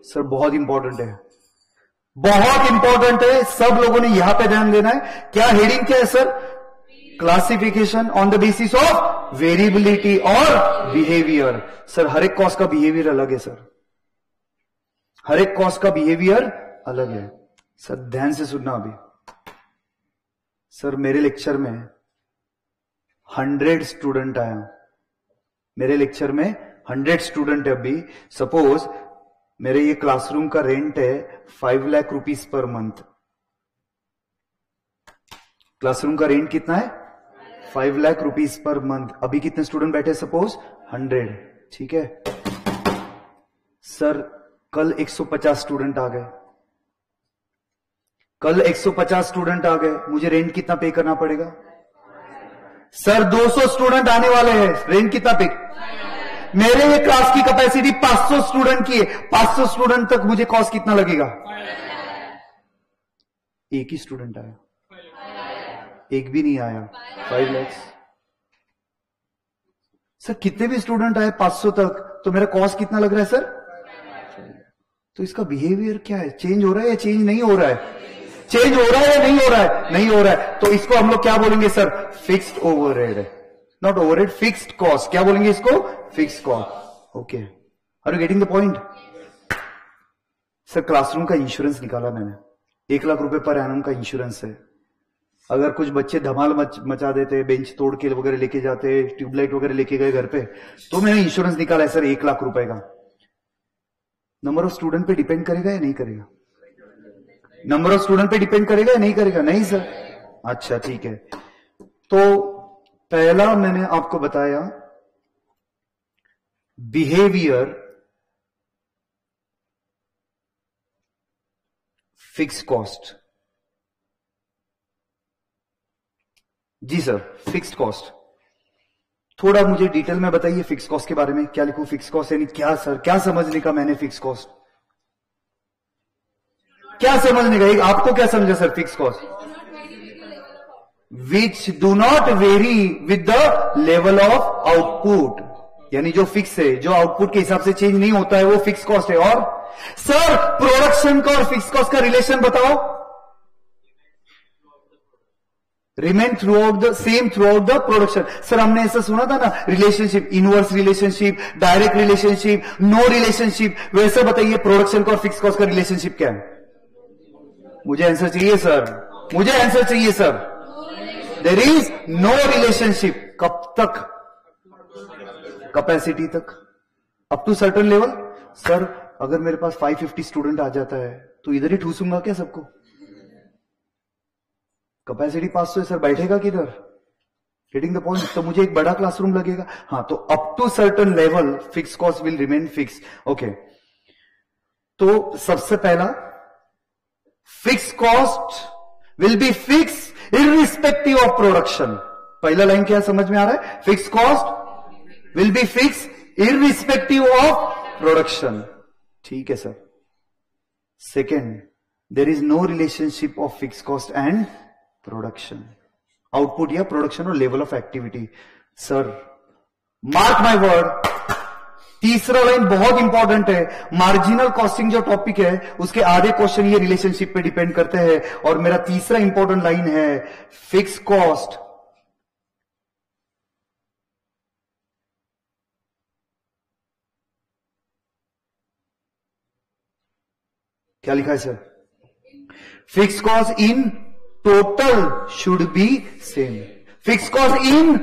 सर बहुत इंपॉर्टेंट है, बहुत इंपॉर्टेंट है, सब लोगों ने यहां पे ध्यान देना है। क्या हेडिंग क्या है sir? Classification on the basis of variability और बिहेवियर। सर हर एक कॉस्ट का बिहेवियर अलग है सर, हर एक कॉस्ट का बिहेवियर अलग है। सर ध्यान से सुनना अभी। सर मेरे लेक्चर में 100 स्टूडेंट आया, मेरे लेक्चर में 100 स्टूडेंट है। अभी सपोज मेरे ये क्लासरूम का रेंट है 5 lakh rupees per month. Classroom का रेंट कितना है? 5 लाख रुपीस पर मंथ। अभी कितने स्टूडेंट बैठे? सपोज 100। ठीक है सर, कल 150 स्टूडेंट आ गए, कल 150 स्टूडेंट आ गए, मुझे रेंट कितना पे करना पड़ेगा? सर 200 स्टूडेंट आने वाले हैं, रेंट कितना पे? मेरे ये क्लास की कैपेसिटी 500 स्टूडेंट की है, 500 स्टूडेंट तक मुझे कॉस्ट कितना लगेगा? एक ही स्टूडेंट आया, एक भी नहीं आया, 5 लाख। सर कितने भी स्टूडेंट आए 500 तक, तो मेरा कॉस्ट कितना लग रहा है सर? तो इसका बिहेवियर क्या है? चेंज हो रहा है या चेंज नहीं हो रहा है? चेंज हो रहा है या नहीं हो रहा है? नहीं हो रहा है। तो इसको हम लोग क्या बोलेंगे sir? Fixed overhead, not overhead, fixed cost. क्या बोलेंगे इसको? Fixed cost. Okay, are you getting the point? Sir classroom का इंश्योरेंस निकाला मैंने, 1 लाख रुपए पर एनम का इंश्योरेंस है। अगर कुछ बच्चे धमाल मचा देते, बेंच तोड़ के वगैरह लेके जाते, ट्यूबलाइट वगैरह लेके गए घर पे, तो मैंने इंश्योरेंस निकाला है सर 1 लाख रुपए का। नंबर ऑफ स्टूडेंट पे डिपेंड करेगा या नहीं करेगा? नंबर ऑफ स्टूडेंट पे डिपेंड करेगा या नहीं करेगा? नहीं सर। अच्छा ठीक है, तो पहला मैंने आपको बताया बिहेवियर, फिक्स कॉस्ट। जी सर, फिक्स्ड कॉस्ट। थोड़ा मुझे डिटेल में बताइए फिक्स कॉस्ट के बारे में। क्या लिखूं फिक्स कॉस्ट यानी क्या सर? क्या समझने का मैंने फिक्स कॉस्ट? क्या समझने का? आपको क्या समझा sir fix cost? Which do not very with the level of output, यानी जो फिक्स है, जो आउटपुट के हिसाब से चेंज नहीं होता है, वो फिक्स कॉस्ट है। और सर प्रोडक्शन का और फिक्स कॉस्ट का रिलेशन बताओ। Remain throughout the same throughout the production. Sir हमने ऐसा सुना था ना, relationship, inverse relationship, direct relationship, no relationship. वैसे बताइए प्रोडक्शन का और फिक्स कॉस्ट का रिलेशनशिप क्या है? मुझे आंसर चाहिए सर, मुझे आंसर चाहिए sir. There is no relationship. कब तक? कैपेसिटी तक, up to certain level. Sir अगर मेरे पास 550 स्टूडेंट आ जाता है तो इधर ही ठूसूंगा क्या सबको? कैपेसिटी 500 है सर, बैठेगा किधर? Getting the point. तो मुझे एक बड़ा क्लासरूम लगेगा। हाँ, तो up to certain level fix cost will remain fix. Okay, तो सबसे पहला, fix cost will be fix irrespective of production. पहला लाइन क्या समझ में आ रहा है? Fix cost will be fix irrespective of production. ठीक है sir. Second, there is no relationship of fix cost and production, output या प्रोडक्शन और level of activity. Sir mark my word, तीसरा लाइन बहुत इंपॉर्टेंट है। मार्जिनल कॉस्टिंग जो topic है उसके आधे क्वेश्चन ये रिलेशनशिप पे डिपेंड करते हैं। और मेरा तीसरा इंपॉर्टेंट लाइन है, फिक्स कॉस्ट क्या लिखा है sir? Fix cost in total should be same. Fix cost in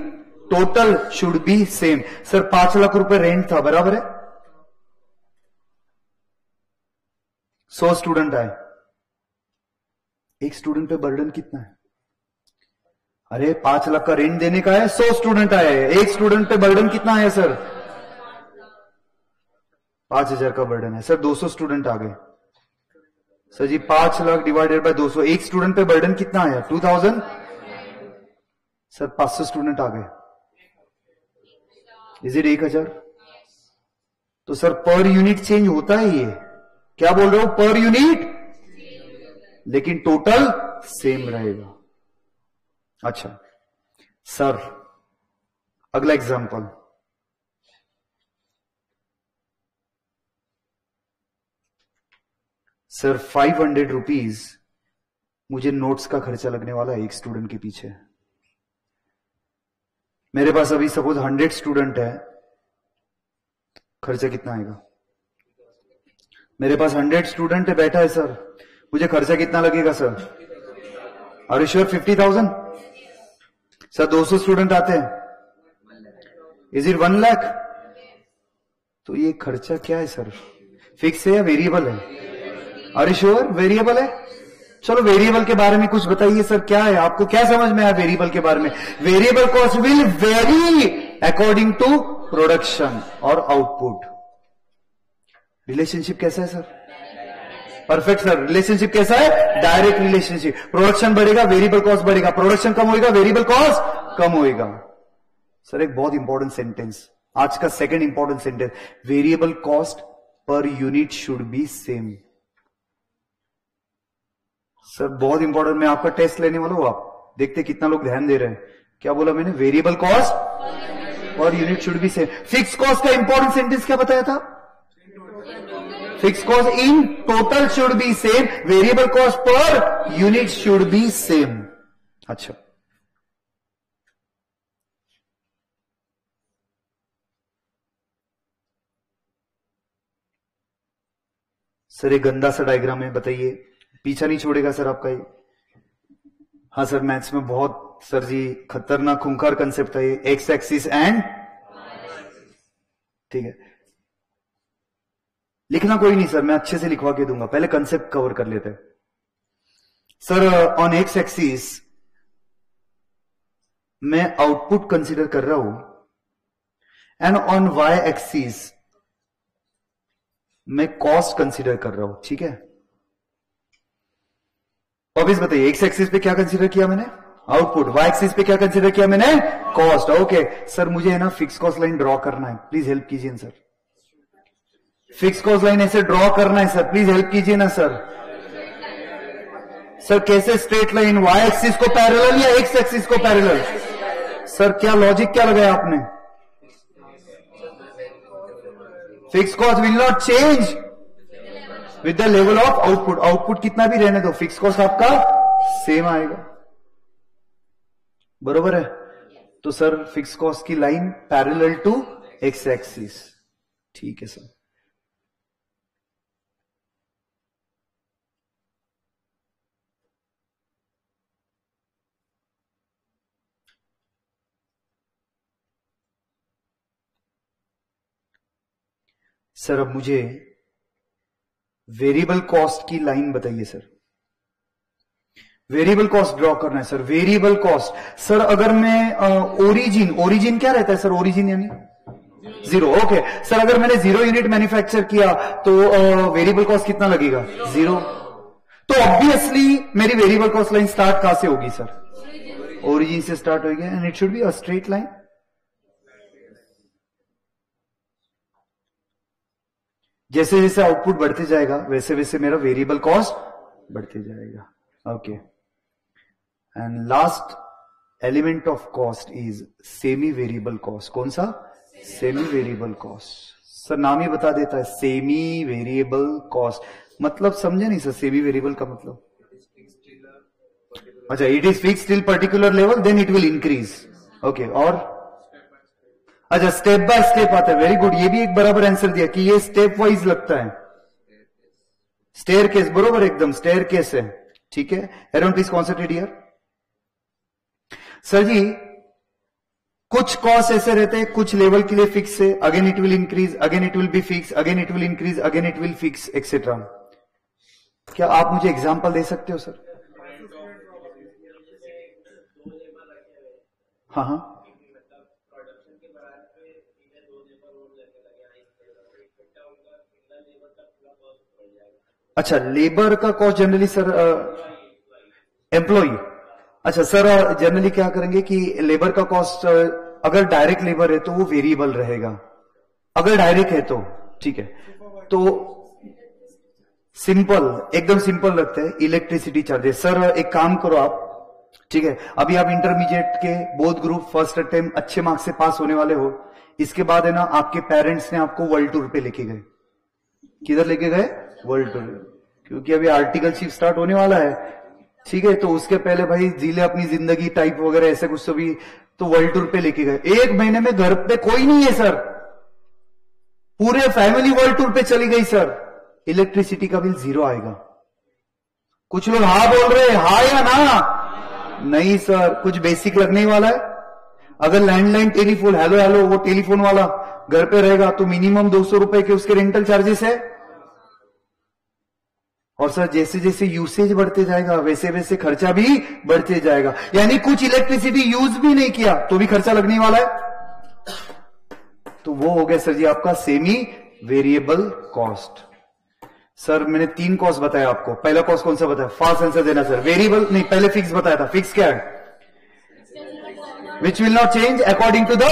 total should be same. Sir 5 lakh रुपए रेंट था, बराबर है? 100 स्टूडेंट आए, एक स्टूडेंट पे बर्डन कितना है? अरे 5 लाख का रेंट देने का है, 100 स्टूडेंट आए, एक स्टूडेंट पे बर्डन कितना है सर? 5000 का बर्डन है। सर 200 स्टूडेंट आ गए। Sir ji 5 lakh divided by 200, एक स्टूडेंट पे बर्डन कितना आया? 2000। सर 500 स्टूडेंट आ गए, इज इट 1000? तो सर पर यूनिट चेंज होता है ये, क्या बोल रहे हो? पर यूनिट, लेकिन टोटल सेम रहेगा। अच्छा सर, अगला एग्जांपल, सर 500 रुपीज मुझे नोट्स का खर्चा लगने वाला है एक स्टूडेंट के पीछे। मेरे पास अभी सपोज 100 स्टूडेंट है, खर्चा कितना आएगा? मेरे पास 100 स्टूडेंट है, बैठा है सर, मुझे खर्चा कितना लगेगा sir? Are you sure? 50,000। Sir 200 student आते हैं, इज इट 1 लाख? तो ये खर्चा क्या है सर? फिक्स है या वेरिएबल है? Are you sure? वेरिएबल है। चलो वेरिएबल के बारे में कुछ बताइए सर, क्या है? आपको क्या समझ में आया वेरिएबल के बारे में? Variable cost will vary according to production और आउटपुट। रिलेशनशिप कैसा है सर? Perfect sir. रिलेशनशिप कैसा है? Direct relationship. प्रोडक्शन बढ़ेगा, वेरिएबल कॉस्ट बढ़ेगा, प्रोडक्शन कम होगा, वेरिएबल कॉस्ट कम होगा। सर एक बहुत इंपॉर्टेंट सेंटेंस, आज का second important sentence, variable cost per unit should be same. Sir बहुत इंपॉर्टेंट, मैं आपका टेस्ट लेने वाला हूं, आप देखते कितना लोग ध्यान दे रहे हैं। क्या बोला मैंने? Variable cost per unit should be same. Fix cost का इंपॉर्टेंट सेंटेंस क्या बताया था? Fix cost in total should be same, variable cost per unit should be same. अच्छा सर, एक गंदा सा डायग्राम है, बताइए, पीछा नहीं छोड़ेगा सर आपका ये? हाँ सर, मैथ्स में बहुत सर जी खतरनाक खूंखार कंसेप्ट है ये, एक्स एक्सिस एंड, ठीक है, लिखना कोई नहीं सर, मैं अच्छे से लिखवा के दूंगा, पहले कंसेप्ट कवर कर लेते हैं। सर ऑन एक्स एक्सिस मैं आउटपुट कंसीडर कर रहा हूं एंड ऑन वाई एक्सिस मैं कॉस्ट कंसीडर कर रहा हूं, ठीक है। ऑब्वियस बताइए, एक्स एक्सिस पे क्या कंसीडर किया मैंने? आउटपुट। वाई एक्सिस पे क्या कंसीडर किया मैंने? कॉस्ट। ओके सर, मुझे है ना फिक्स कॉस्ट लाइन ड्रॉ करना है, प्लीज हेल्प कीजिए सर। फिक्स कॉस्ट लाइन ऐसे ड्रॉ करना है सर, प्लीज हेल्प कीजिए ना सर। सर कैसे? स्ट्रेट लाइन वाई एक्सिस को पैरेलल या एक्स एक्सिस को पैरेलल? सर क्या लॉजिक क्या लगाया आपने? Fix cost will not change, with the level of output. Output कितना भी रहने दो, फिक्स कॉस्ट आपका सेम आएगा। बरोबर है? तो सर फिक्स कॉस्ट की line parallel to X axis. ठीक है सर। सर अब मुझे वेरिएबल कॉस्ट की लाइन बताइए सर। वेरिएबल कॉस्ट ड्रॉ करना है सर। वेरिएबल कॉस्ट सर, अगर मैं ओरिजिन क्या रहता है सर? ओरिजिन यानी जीरो। ओके सर, अगर मैंने 0 यूनिट मैन्युफैक्चर किया तो वेरिएबल कॉस्ट कितना लगेगा? 0। तो ऑब्वियसली मेरी वेरिएबल कॉस्ट लाइन स्टार्ट कहां से होगी सर? ओरिजिन से स्टार्ट होगी, and it should be a straight line. जैसे जैसे आउटपुट बढ़ते जाएगा वैसे वैसे मेरा वेरिएबल कॉस्ट बढ़ते जाएगा। Okay, and last element of cost is semi variable cost. कौन सा? Semi variable cost. सर नाम ही बता देता है, सेमी वेरिएबल कॉस्ट। मतलब समझे नहीं सर सेमी वेरिएबल का मतलब? अच्छा, it is fixed till particular level, then it will increase. Okay, और अच्छा स्टेप बाय स्टेप आता है। वेरी गुड, ये भी एक बराबर आंसर दिया कि ये स्टेप वाइज लगता है। स्टेयर केस, बरोबर एकदम स्टेयर केस है। ठीक है, everyone please concentrate here. Sir ji कुछ कॉस्ट ऐसे रहते हैं कुछ लेवल के लिए फिक्स है, again it will increase, again it will be fix, again it will increase, again it will fix etcetera. क्या आप मुझे एग्जांपल दे सकते हो सर? हाँ हाँ, अच्छा लेबर का कॉस्ट जनरली सर एम्प्लॉय। अच्छा सर, जनरली क्या करेंगे कि लेबर का कॉस्ट अगर डायरेक्ट लेबर है तो वो वेरिएबल रहेगा, अगर डायरेक्ट है तो ठीक है। तो सिंपल, एकदम सिंपल रखते हैं इलेक्ट्रिसिटी चार्जेस। सर एक काम करो आप, ठीक है, अभी आप इंटरमीडिएट के बोथ ग्रुप फर्स्ट अटेम्प्ट अच्छे मार्क्स से पास होने वाले हो। इसके बाद है ना आपके पेरेंट्स ने आपको वर्ल्ड टूर पे लेके गए। किधर लेके गए? World tour. क्योंकि अभी आर्टिकलशिप स्टार्ट होने वाला है, ठीक है, तो उसके पहले भाई जीले अपनी जिंदगी टाइप वगैरह ऐसे कुछ तो भी, तो वर्ल्ड टूर पे लेके गए। 1 महीने में घर पे कोई नहीं है सर, पूरे फैमिली वर्ल्ड टूर पे चली गई सर। इलेक्ट्रिसिटी का बिल 0 आएगा। कुछ लोग हाँ बोल रहे हैं, हाँ या ना? नहीं सर, कुछ बेसिक लगने ही वाला है। अगर लैंडलाइन टेलीफोन हेलो हेलो वो टेलीफोन वाला घर पे रहेगा तो मिनिमम 200 रुपए के उसके रेंटल चार्जेस है। और सर जैसे जैसे यूसेज बढ़ते जाएगा वैसे वैसे खर्चा भी बढ़ते जाएगा। यानी कुछ इलेक्ट्रिसिटी यूज भी नहीं किया तो भी खर्चा लगने वाला है। तो वो हो गया सर जी आपका सेमी वेरिएबल कॉस्ट। सर मैंने 3 कॉस्ट बताया आपको। पहला कॉस्ट कौन सा बताया? फास्ट आंसर देना सर। वेरिएबल नहीं, पहले फिक्स बताया था। फिक्स क्या है? Which will not change according to the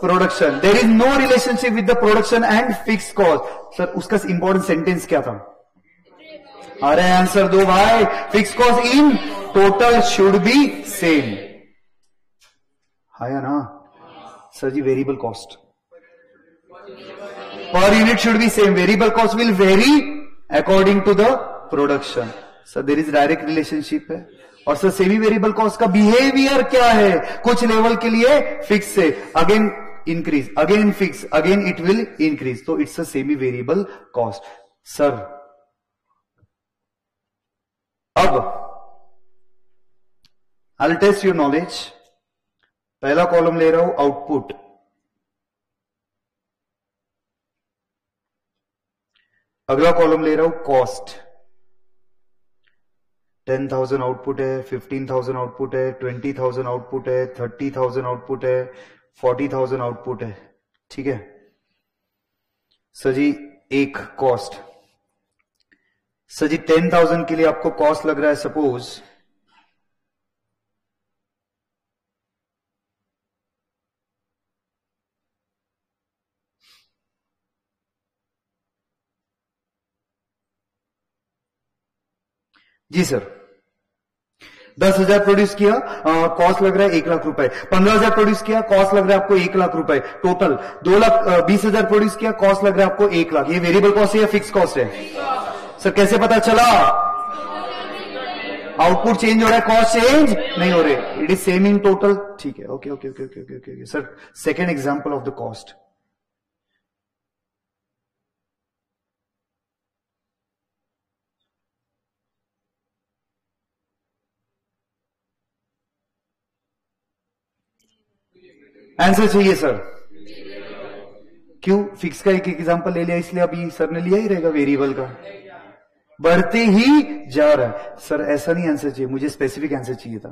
production. There is no relationship with the production and fix cost. Sir उसका इंपॉर्टेंट सेंटेंस क्या था? अरे आंसर दो भाई। Fix cost in total should be same, है ना sir ji? Variable cost per unit should be same, variable cost will vary according to the production. Sir there is direct relationship है। और sir semi variable cost का behaviour क्या है? कुछ level के लिए फिक्स है, again increase, again fix, again it will increase, तो it's a semi variable cost. Sir अब I will test your knowledge. पहला कॉलम ले रहा हूं आउटपुट, अगला कॉलम ले रहा हूं कॉस्ट। 10,000 आउटपुट है, 15,000 आउटपुट है, 20,000 आउटपुट है, 30,000 आउटपुट है, 40,000 आउटपुट है। ठीक है सर जी, एक कॉस्ट। सर जी 10,000 के लिए आपको कॉस्ट लग रहा है सपोज जी सर 10,000 प्रोड्यूस किया, कॉस्ट लग रहा है 1 लाख रुपए। 15,000 प्रोड्यूस किया, कॉस्ट लग रहा है आपको 1 लाख रुपए। टोटल 2,20,000 प्रोड्यूस किया, कॉस्ट लग रहा है आपको 1 लाख। ये वेरिएबल कॉस्ट है या फिक्स कॉस्ट है? सर कैसे पता चला? आउटपुट चेंज हो रहा है, कॉस्ट चेंज नहीं हो रहे, it is same in total. ठीक है, okay okay okay okay okay okay sir, second example of the cost. Answer चाहिए सर? क्यों? फिक्स का एक एग्जांपल ले लिया इसलिए अभी सर ने लिया ही रहेगा वेरिएबल का, बढ़ते ही जा रहा है। सर ऐसा नहीं आंसर चाहिए, मुझे स्पेसिफिक आंसर चाहिए था।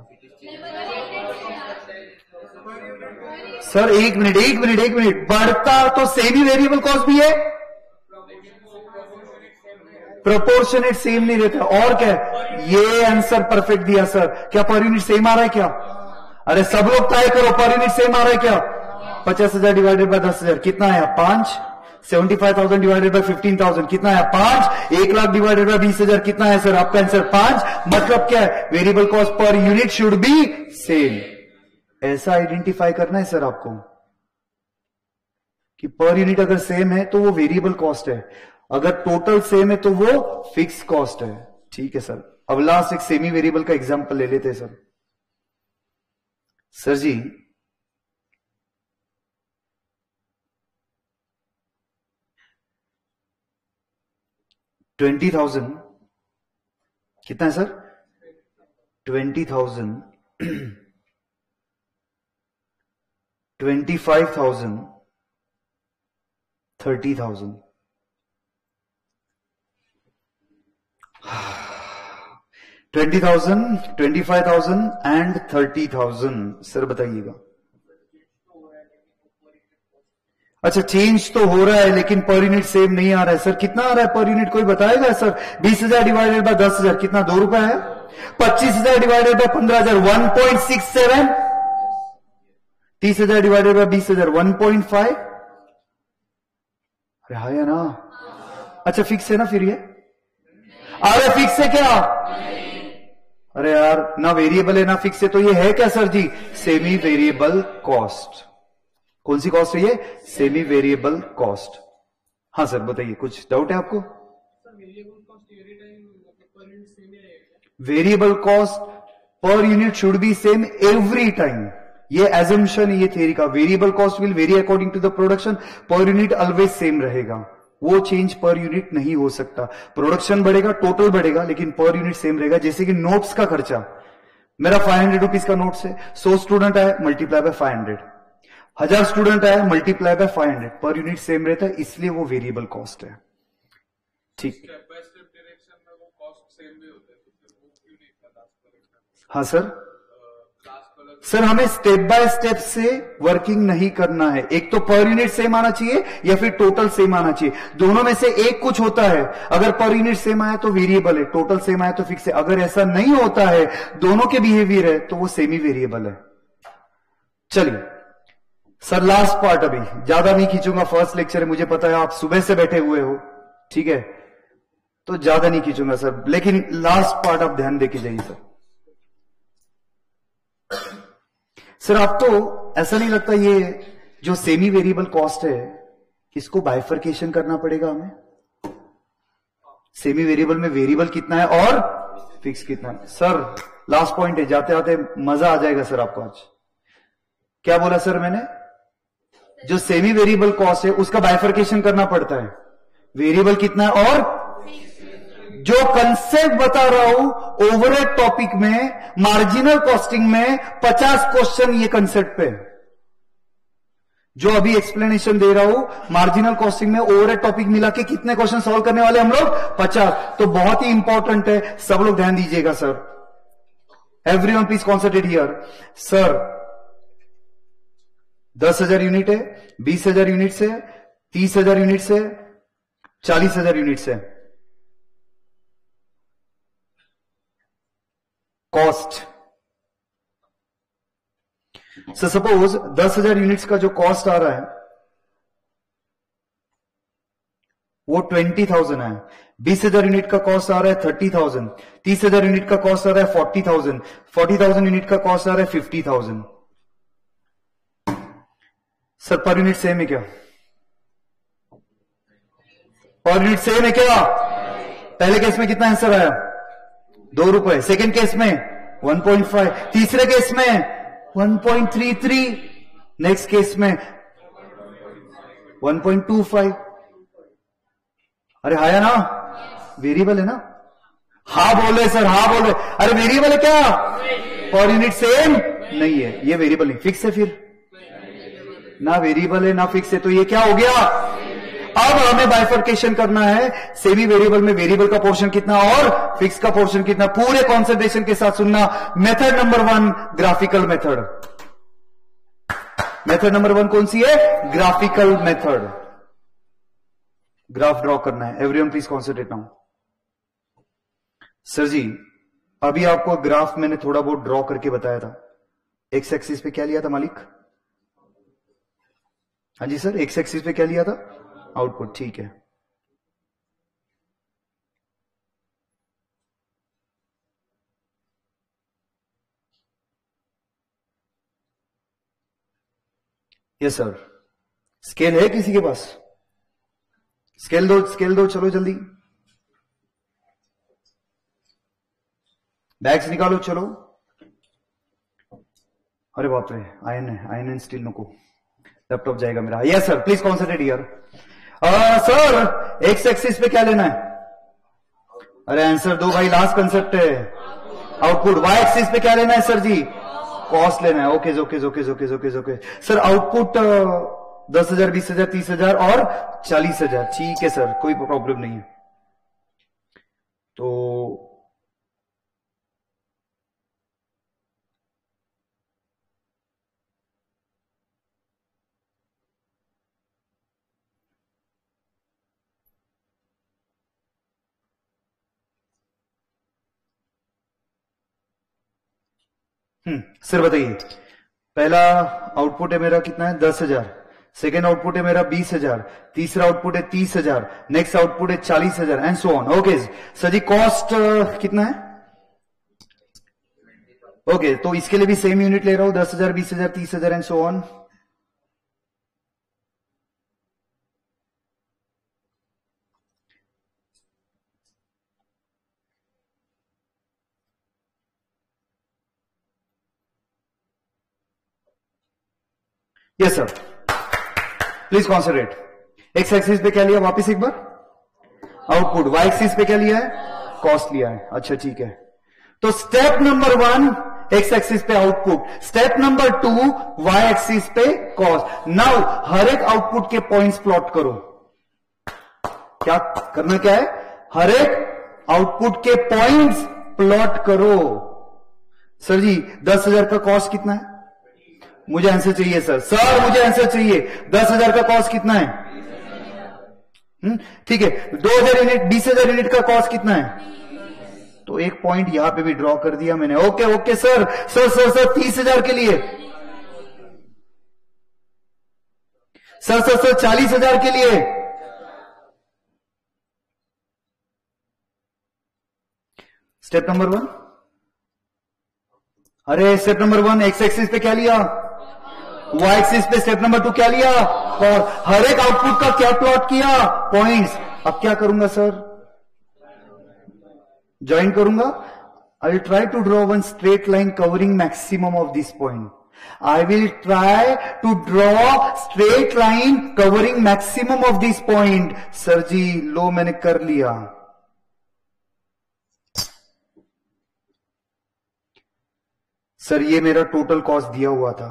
सर एक मिनट एक मिनट एक मिनट, बढ़ता तो सेमी वेरिएबल कॉस्ट भी है, प्रोपोर्शनेट सेम नहीं रहता। और क्या? ये आंसर परफेक्ट दिया सर। क्या पर यूनिट सेम आ रहा है क्या? अरे सब लोग ट्राई करो, पर यूनिट सेम आ रहा है क्या? 50,000 डिवाइडेड बाय 10,000 कितना आया? 5। 75,000 डिवाइडेड बाय 15,000 कितना आया? 5। 1 लाख डिवाइडेड बाय 20,000 कितना है सर? आपका आंसर 5। मतलब क्या है? Variable cost per unit should be same. ऐसा आइडेंटिफाई करना है सर आपको कि पर यूनिट अगर सेम है तो वो वेरिएबल कॉस्ट है, अगर टोटल सेम है तो वो फिक्स कॉस्ट है। ठीक है सर, अब लास्ट एक सेमी वेरिएबल का एग्जांपल ले लेते हैं सर। सर जी $20,000 कितना है सर? 20,000 25,000 30,000 20,000 25,000 एंड 30,000। सर बताइएगा। अच्छा चेंज तो हो रहा है लेकिन पर यूनिट सेम नहीं आ रहा है सर। कितना आ रहा है पर यूनिट कोई बताएगा सर? 20,000 डिवाइडेड बाय 10,000 कितना? 2 रुपए है। 25,000 डिवाइडेड बाय 15,000 1.67। 30,000 divided by 20,000 1.5। अरे हाँ या ना? अच्छा फिक्स है ना फिर ये? अरे फिक्स है क्या? अरे यार ना वेरिएबल है ना फिक्स है, तो ये है क्या sir ji? Semi variable cost. कौन सी कॉस्ट है ये? Semi variable cost. हाँ सर बताइए, कुछ डाउट है आपको? Variable cost per unit should be same every time. ये एजम्पशन है ये थ्योरी का। Variable cost will vary according to the production, per unit always same रहेगा, वो चेंज पर यूनिट नहीं हो सकता। प्रोडक्शन बढ़ेगा, टोटल बढ़ेगा, लेकिन पर यूनिट सेम रहेगा। जैसे कि नोट्स का खर्चा, मेरा 500 रुपीज का नोट्स है, 100 स्टूडेंट आए मल्टीप्लाई बाय 500, 1000 स्टूडेंट आए multiply by 500, per unit same रहता है, इसलिए वो वेरिएबल कॉस्ट है। ठीक। हाँ सर, सर हमें स्टेप बाय स्टेप से वर्किंग नहीं करना है। एक तो पर यूनिट सेम आना चाहिए या फिर टोटल सेम आना चाहिए, दोनों में से एक कुछ होता है। अगर पर यूनिट सेम आया तो वेरिएबल है, टोटल सेम आया तो फिक्स है। अगर ऐसा नहीं होता है, दोनों के बिहेवियर है, तो वो सेमी वेरिएबल है। चलिए सर लास्ट पार्ट, अभी ज्यादा नहीं खींचूंगा, फर्स्ट लेक्चर है, मुझे पता है आप सुबह से बैठे हुए हो, ठीक है, तो ज्यादा नहीं खींचूंगा सर, लेकिन लास्ट पार्ट आप ध्यान देके जाइए सर। सर आपको ऐसा नहीं लगता ये जो सेमी वेरिएबल कॉस्ट है, इसको बाइफर्केशन करना पड़ेगा हमें? सेमी वेरिएबल में वेरिएबल कितना है और फिक्स कितना है? सर लास्ट पॉइंट है, जाते आते मजा आ जाएगा सर आपको आज। क्या बोला सर मैंने? जो सेमी वेरिएबल कॉस्ट है उसका बाइफर्केशन करना पड़ता है, वेरिएबल कितना है और जो कंसेप्ट बता रहा हूं ओवरहेड टॉपिक में, मार्जिनल कॉस्टिंग में 50 क्वेश्चन ये कंसेप्ट पे, जो अभी एक्सप्लेनेशन दे रहा हूं मार्जिनल कॉस्टिंग में ओवरहेड टॉपिक मिला के कितने क्वेश्चन सॉल्व करने वाले हम लोग? 50। तो बहुत ही इंपॉर्टेंट है, सब लोग ध्यान दीजिएगा sir. Everyone please concentrate here. Sir 10,000 unit है, 20,000 यूनिट से, 30,000 यूनिट से, 40,000 यूनिट से कॉस्ट। सो सपोज 10,000 यूनिट्स का जो कॉस्ट आ रहा है वो 20,000 है, 20,000 यूनिट का कॉस्ट आ रहा है 30,000, 30,000 यूनिट का कॉस्ट आ रहा है 40,000, 40,000 यूनिट का कॉस्ट आ रहा है 50,000। सर पर यूनिट सेम है क्या? पर यूनिट सेम है क्या? पहले केस में कितना आंसर आया? 2 रुपए। सेकेंड केस में 1.5, तीसरे केस में 1.33, नेक्स्ट केस में 1.25। अरे आया ना? वेरिएबल है ना? हा बोले सर, हा बोले। अरे वेरिएबल है क्या? पर यूनिट सेम नहीं है, ये वेरिएबल नहीं, फिक्स है। फिर ना वेरिएबल है ना फिक्स है, तो ये क्या हो गया? अब हमें बाइफर्केशन करना है। सेमी वेरिएबल में वेरिएबल का पोर्शन कितना और फिक्स का पोर्शन कितना, पूरे कॉन्सेंट्रेशन के साथ सुनना। Method number 1 graphical method. Method number 1 कौन सी है? Graphical method. ग्राफ ड्रॉ करना है। Everyone please concentrate now. Sir ji अभी आपको ग्राफ मैंने थोड़ा बहुत ड्रॉ करके बताया था। एक्स एक्सिस पे क्या लिया था मालिक? हाँ जी सर, एक्स एक्सिस पे क्या लिया था? आउटपुट। ठीक है, यस सर। स्केल है किसी के पास? स्केल दो, स्केल दो, चलो जल्दी। बैग्स निकालो, चलो। अरे बाप रे, आयन है, आयन एंड स्टील नको, लैपटॉप जाएगा मेरा। Yes sir, please concentrate here. Sir x axis पे क्या लेना है? अरे आंसर दो भाई, लास्ट कंसेप्ट है आउटपुट। वाई एक्सिस पे क्या लेना है सर जी? कॉस्ट लेना है। Okay okay okay okay okay okay sir. Output 10,000, 20,000, 30,000 और 40,000। ठीक है सर, कोई प्रॉब्लम नहीं है। तो सर बताइए, पहला आउटपुट है मेरा कितना है? 10,000। सेकेंड आउटपुट है मेरा 20,000। तीसरा आउटपुट है 30,000। नेक्स्ट आउटपुट है 40,000 and so on. Okay sir ji, cost कितना है? ओके तो इसके लिए भी सेम यूनिट ले रहा हूं, 10,000, 20,000, 30,000 and so on. Yes sir, please concentrate. X axis पे क्या लिया वापिस एक बार? आउटपुट। वाई एक्सिस पे क्या लिया है? कॉस्ट लिया है। अच्छा ठीक है, तो स्टेप नंबर 1 एक्स एक्सिस पे output, step number 2 Y axis पे कॉस्ट। नाउ हर एक आउटपुट के पॉइंट्स प्लॉट करो। क्या करना क्या है? हर एक आउटपुट के पॉइंट्स प्लॉट करो। सर जी 10,000 का कॉस्ट कितना है? मुझे आंसर चाहिए सर। सर मुझे आंसर चाहिए, 10,000 का कॉस्ट कितना है? ठीक है, 2,000 यूनिट, 20,000 यूनिट का कॉस्ट कितना है? तो एक पॉइंट यहां पे भी ड्रॉ कर दिया मैंने। Okay okay sir. Sir sir sir 30,000 के लिए? सर सर सर 40,000 के लिए? Step number 1। अरे स्टेप नंबर 1 एक्स एक्सिस पे क्या लिया? वाई एक्सिस पे स्टेप नंबर 2 क्या लिया? और हर एक आउटपुट का क्या प्लॉट किया? पॉइंट्स। अब क्या करूंगा सर? ज्वाइन करूंगा। I will try to draw one straight line covering maximum of this point. I will try to draw straight line covering maximum of this point. Sir ji लो मैंने कर लिया। सर ये मेरा टोटल कॉस्ट दिया हुआ था।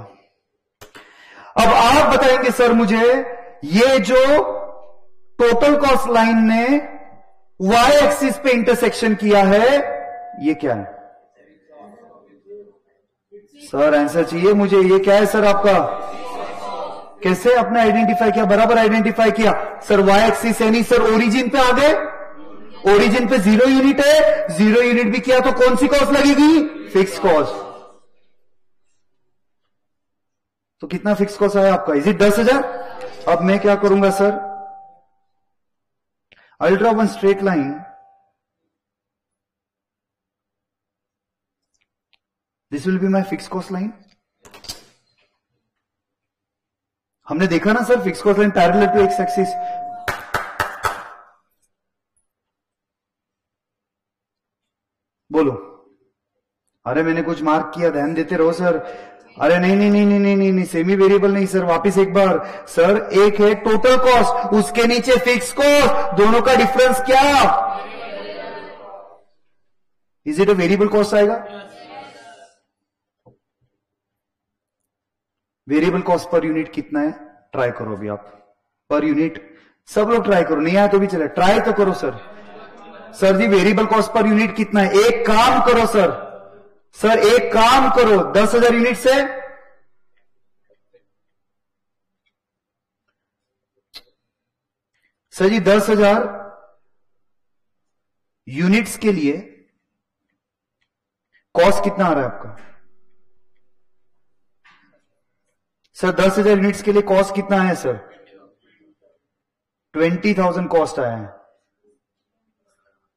अब आप बताएंगे सर मुझे, ये जो टोटल कॉस्ट लाइन ने वाई एक्सिस पे इंटरसेक्शन किया है, ये क्या है? सर आंसर चाहिए मुझे, ये क्या है सर आपका? कैसे आपने आइडेंटिफाई किया? बराबर आइडेंटिफाई किया सर। वाई एक्सिस यानी सर ओरिजिन पे आ गए। ओरिजिन पे 0 यूनिट है, 0 यूनिट भी किया तो कौन सी कॉस्ट लगेगी? Fix cost. तो कितना फिक्स कॉस्ट आया आपका? Is it 10,000? अब मैं क्या करूंगा sir? I will draw one straight line. This will be my fix cost line. हमने देखा ना sir, fix cost line parallel to X axis. बोलो। अरे मैंने कुछ मार्क किया, ध्यान देते रहो सर। अरे नहीं नहीं नहीं नहीं नहीं नहीं, नहीं सेमी वेरिएबल नहीं सर, वापिस एक बार सर। एक है टोटल कॉस्ट, उसके नीचे फिक्स कॉस्ट, दोनों का डिफरेंस क्या? Is it a variable cost आएगा? वेरिएबल कॉस्ट पर यूनिट कितना है? ट्राई करो अभी आप पर यूनिट, सब लोग ट्राई करो, नहीं आया तो भी चले, ट्राई तो करो सर। सर जी वेरिएबल कॉस्ट पर यूनिट कितना है? एक काम करो सर, सर एक काम करो, 10,000 यूनिट से सर जी 10,000 यूनिट्स के लिए कॉस्ट कितना आ रहा है आपका? सर 10,000 यूनिट्स के लिए कॉस्ट कितना है सर? 20,000 कॉस्ट आया है।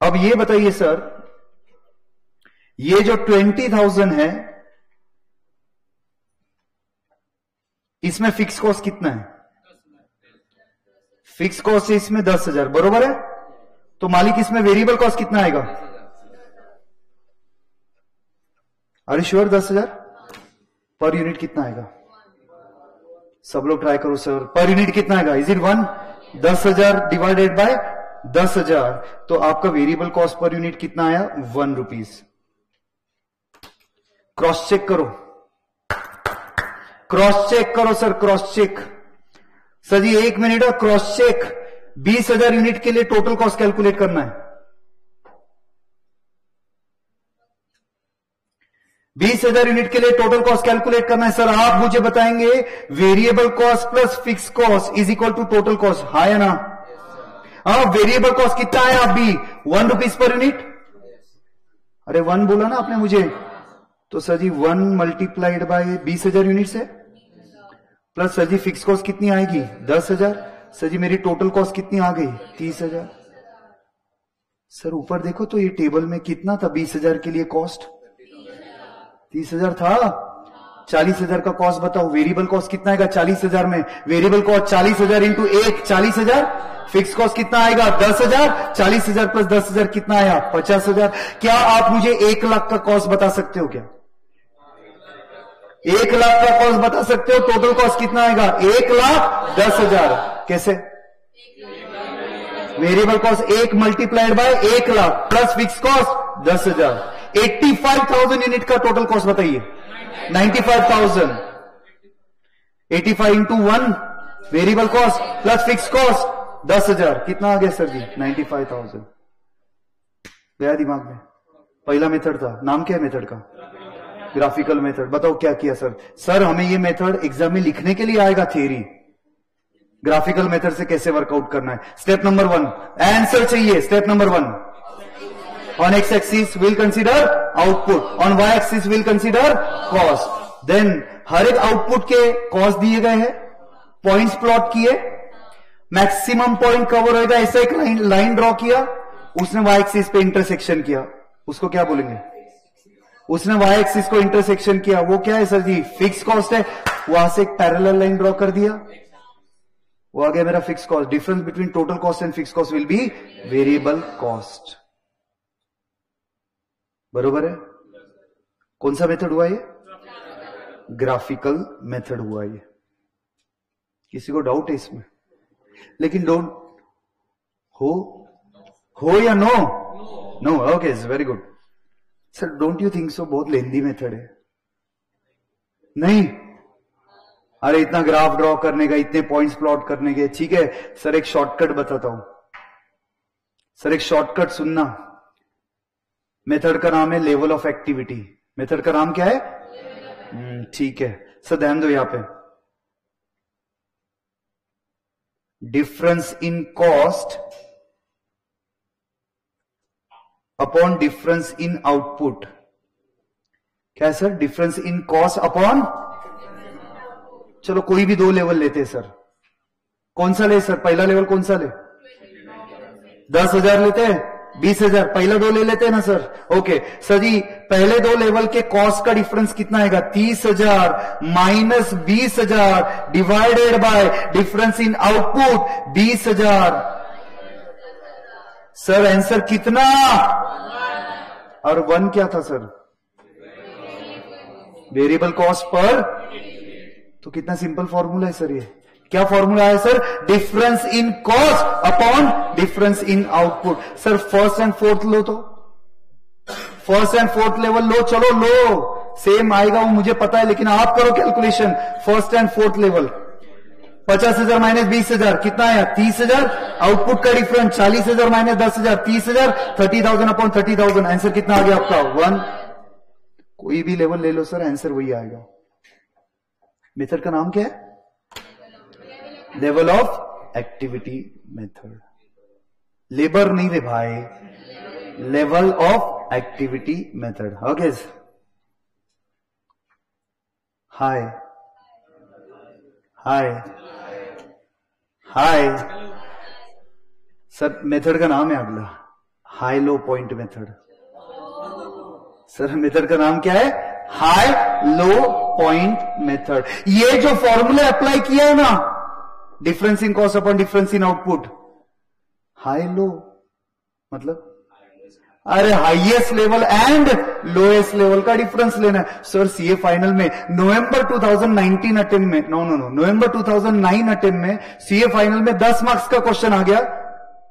अब ये बताइए सर, ये जो 20,000 है, इसमें फिक्स कॉस्ट कितना है? फिक्स कॉस्ट है इसमें 10,000, बरोबर है? तो मालिक इसमें वेरिएबल कॉस्ट कितना आएगा? अरे श्योर 10,000 पर यूनिट कितना आएगा? सब लोग ट्राई करो सर, पर यूनिट कितना आएगा? Is it 1? 10,000 डिवाइडेड बाय 10,000, तो आपका वेरिएबल कॉस्ट पर यूनिट कितना आया? 1 रुपीज। क्रॉस चेक करो, क्रॉस चेक करो सर, क्रॉस चेक। सर जी 1 मिनट का क्रॉस चेक। 20,000 यूनिट के लिए टोटल कॉस्ट कैलकुलेट करना है। 20,000 यूनिट के लिए टोटल कॉस्ट कैलकुलेट करना है सर। आप मुझे बताएंगे variable cost plus fix cost is equal to total cost, हाँ या ना? हाँ, वेरिएबल कॉस्ट कितना है आप भी? 1 रुपीज पर यूनिट। अरे 1 बोला ना आपने मुझे, तो सर जी 1 मल्टीप्लाइड बाय 20,000 यूनिट से प्लस सर जी फिक्स कॉस्ट कितनी आएगी? 10,000। सर जी मेरी टोटल कॉस्ट कितनी आ गई? 30,000। सर ऊपर देखो तो ये टेबल में कितना था 20,000 के लिए कॉस्ट? 30,000 था। 40,000 का कॉस्ट बताओ, वेरिएबल कॉस्ट कितना आएगा 40,000 में? Variable cost 40,000 into 1 40,000, fix cost कितना आएगा? 10,000। 40,000 प्लस 10,000 कितना आया? 50,000। क्या आप मुझे 1 लाख का कॉस्ट बता सकते हो क्या? 1 लाख का कॉस्ट बता सकते हो? टोटल कॉस्ट कितना आएगा? 1,10,000। कैसे? Variable cost 1 multiplied bye 1 lakh plus fix cost 10,000। 85,000 unit का टोटल कॉस्ट बताइए। 95,000। 85 into 1 variable cost plus fix cost 10,000, कितना आ गया सर जी? 95,000। गया दिमाग में? पहला मेथड था, नाम क्या है मेथड का? Graphical method. बताओ क्या किया सर? सर हमें ये मेथड एग्जाम में लिखने के लिए आएगा, थ्योरी। ग्राफिकल मेथड से कैसे वर्कआउट करना है। स्टेप नंबर 1 आंसर चाहिए। Step number 1, on x axis we'll consider output, on y axis we'll consider cost. then हर एक आउटपुट के कॉस्ट दिए गए हैं, पॉइंट्स प्लॉट किए, मैक्सिमम पॉइंट कवर होगा, ऐसा एक लाइन ड्रॉ किया, उसने y एक्सिस पे इंटरसेक्शन किया, उसको क्या बोलेंगे? उसने y एक्सिस को इंटरसेक्शन किया, वो क्या है सर जी? फिक्स कॉस्ट है। वहां से एक पैरेलल लाइन ड्रॉ कर दिया, वो आ गया मेरा fix cost. Difference between total cost and fix cost will be variable cost. बरोबर है? कौन सा मेथड हुआ ये? ग्राफिकल मेथड हुआ ये। किसी को डाउट है इसमें? लेकिन डोंट हो या no? No, okay, very good sir. Don't you think so बहुत लेंदी मेथड है? नहीं? अरे इतना ग्राफ ड्रॉ करने का, इतने पॉइंट्स प्लॉट करने के, ठीक है सर एक शॉर्टकट बताता हूं सर, एक शॉर्टकट सुनना। मेथड का नाम है लेवल ऑफ एक्टिविटी। मेथड का नाम क्या है? ठीक है सर, ध्यान दो यहां पे। Difference in cost upon difference in output. क्या है sir? Difference in cost upon, चलो कोई भी 2 लेवल लेते हैं सर। कौन सा ले सर? पहला लेवल कौन सा ले? 10,000 लेते हैं? 20,000? पहला 2 ले लेते हैं ना सर? ओके सर जी, पहले 2 लेवल के कॉस्ट का डिफरेंस कितना आएगा? 30,000 minus 20,000 divided by difference in output 20,000। Sir answer कितना? और 1 क्या था सर? वेरिएबल कॉस्ट पर। तो कितना सिंपल फॉर्मूला है सर ये। क्या फॉर्मूला है sir? Difference in cost upon difference in output. Sir first and fourth लो, तो फर्स्ट एंड फोर्थ लेवल लो, चलो लो, सेम आएगा वो मुझे पता है, लेकिन आप करो calculation. First and fourth level 50,000 minus 20,000 कितना आया? 30,000। आउटपुट का डिफरेंस 40,000 माइनस 10,000 30,000। 30,000 अपॉन 30,000 आंसर कितना आ गया आपका? 1। कोई भी लेवल ले लो सर, आंसर वही आएगा। मेथड का नाम क्या है? Level of activity method. Labour नहीं रे भाई, level of activity method. Okay, hi hi hi sir, method का नाम है अगला high low point method. Sir method का नाम क्या है? High low point method. ये जो फॉर्मूला अप्लाई किया है ना, difference in cost upon difference in output, high low मतलब अरे highest level and lowest level का डिफरेंस लेना है। सर सीए फाइनल में नवंबर 2019 अटेम्प्ट में नवंबर 2009 अटेम्प्ट में सीए फाइनल में 10 मार्क्स का क्वेश्चन आ गया,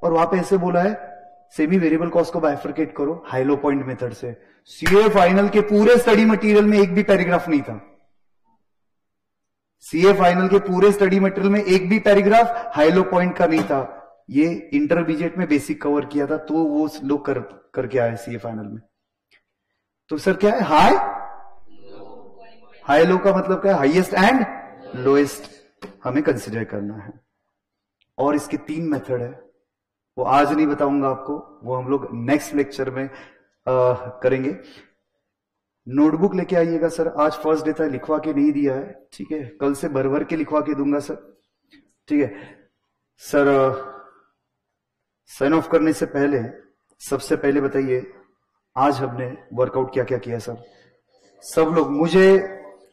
और वहां पे ऐसे बोला है सेमी वेरिएबल कॉस्ट को बाइफरकेट करो हाई लो पॉइंट मेथड से। सीए फाइनल के पूरे स्टडी मटेरियल में एक भी पैराग्राफ नहीं था। सीए फाइनल के पूरे स्टडी मटेरियल में एक भी पैराग्राफ हाई लो पॉइंट का नहीं था। ये इंटरमीडिएट में बेसिक कवर किया था, तो वो लोग करके आए सीए फाइनल में। तो सर क्या है? हाई लो का मतलब क्या है? हाईएस्ट एंड लोएस्ट हमें कंसिडर करना है। और इसके 3 मेथड है, वो आज नहीं बताऊंगा आपको, वो हम लोग नेक्स्ट लेक्चर में करेंगे। नोटबुक लेके आइएगा सर, आज फर्स्ट डे था, लिखवा के नहीं दिया है, ठीक है? कल से भर भर के लिखवा के दूंगा सर, ठीक है सर? साइन ऑफ करने से पहले सबसे पहले बताइए आज हमने वर्कआउट क्या क्या किया सर? सब लोग, मुझे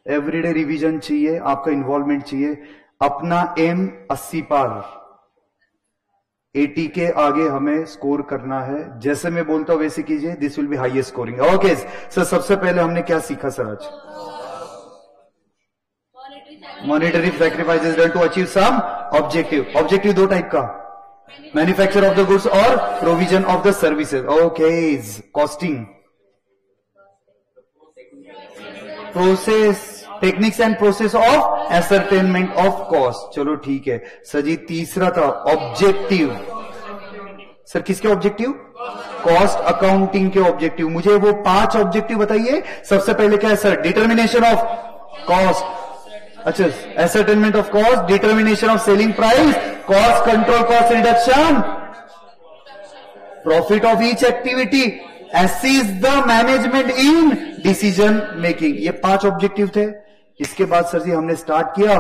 एवरीडे रिवीजन चाहिए, आपका इन्वॉल्वमेंट चाहिए। अपना एम 80 पार, 80 के आगे हमें स्कोर करना है। जैसे मैं बोलता हूं वैसे कीजिए, this will be highest scoring. Okay sir, सबसे पहले हमने क्या सीखा सर आज? Monetary sacrifices done to achieve some objective. Objective 2 type का, manufacture of the goods or provision of the services. Okay, costing, process, techniques and process of ascertainment of cost. चलो ठीक है सर जी। तीसरा था ऑब्जेक्टिव। सर किसके objective? Cost accounting के objective. मुझे वो 5 ऑब्जेक्टिव बताइए। सबसे पहले क्या है सर? डिटर्मिनेशन ऑफ कॉस्ट, अच्छा, ascertainment of cost, determination of selling price, cost control, cost reduction, profit of each activity, assist the management in decision making. ये 5 ऑब्जेक्टिव थे। इसके बाद सर जी हमने स्टार्ट किया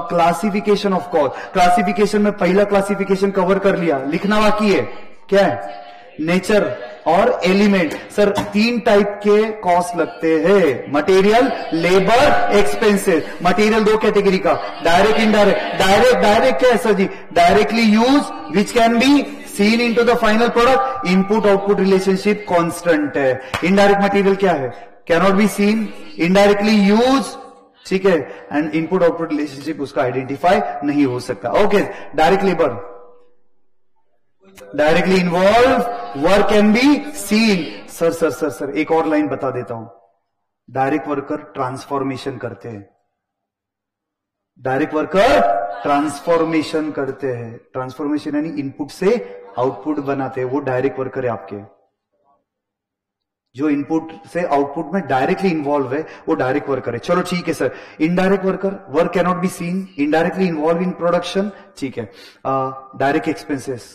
क्लासिफिकेशन ऑफ कॉस्ट। क्लासिफिकेशन में पहला classification cover कर लिया, लिखना बाकी है। क्या है? नेचर और एलिमेंट। सर 3 टाइप के कॉस्ट लगते हैं, material, labour, expenses. Material 2 category का, डायरेक्ट, इनडायरेक्ट। डायरेक्ट क्या है सर जी? Directly use which can be seen into the final product. Input output relationship constant है। इनडायरेक्ट मटेरियल क्या है? Can not be seen, indirectly use, ठीक है, and input output relationship उसका आइडेंटिफाई नहीं हो सकता। Okay, direct labour, directly involve, work can be scene. Sir एक और लाइन बता देता हूं। डायरेक्ट वर्कर ट्रांसफॉर्मेशन करते हैं, डायरेक्ट वर्कर ट्रांसफॉर्मेशन करते हैं। ट्रांसफॉर्मेशन यानी इनपुट से आउटपुट बनाते हैं, वो डायरेक्ट वर्कर है आपके। जो इनपुट से आउटपुट में डायरेक्टली इन्वॉल्व है वो डायरेक्ट वर्कर है। चलो ठीक है sir. Indirect worker, work can not be seen, indirectly involve in production, ठीक है। डायरेक्ट एक्सपेंसेस,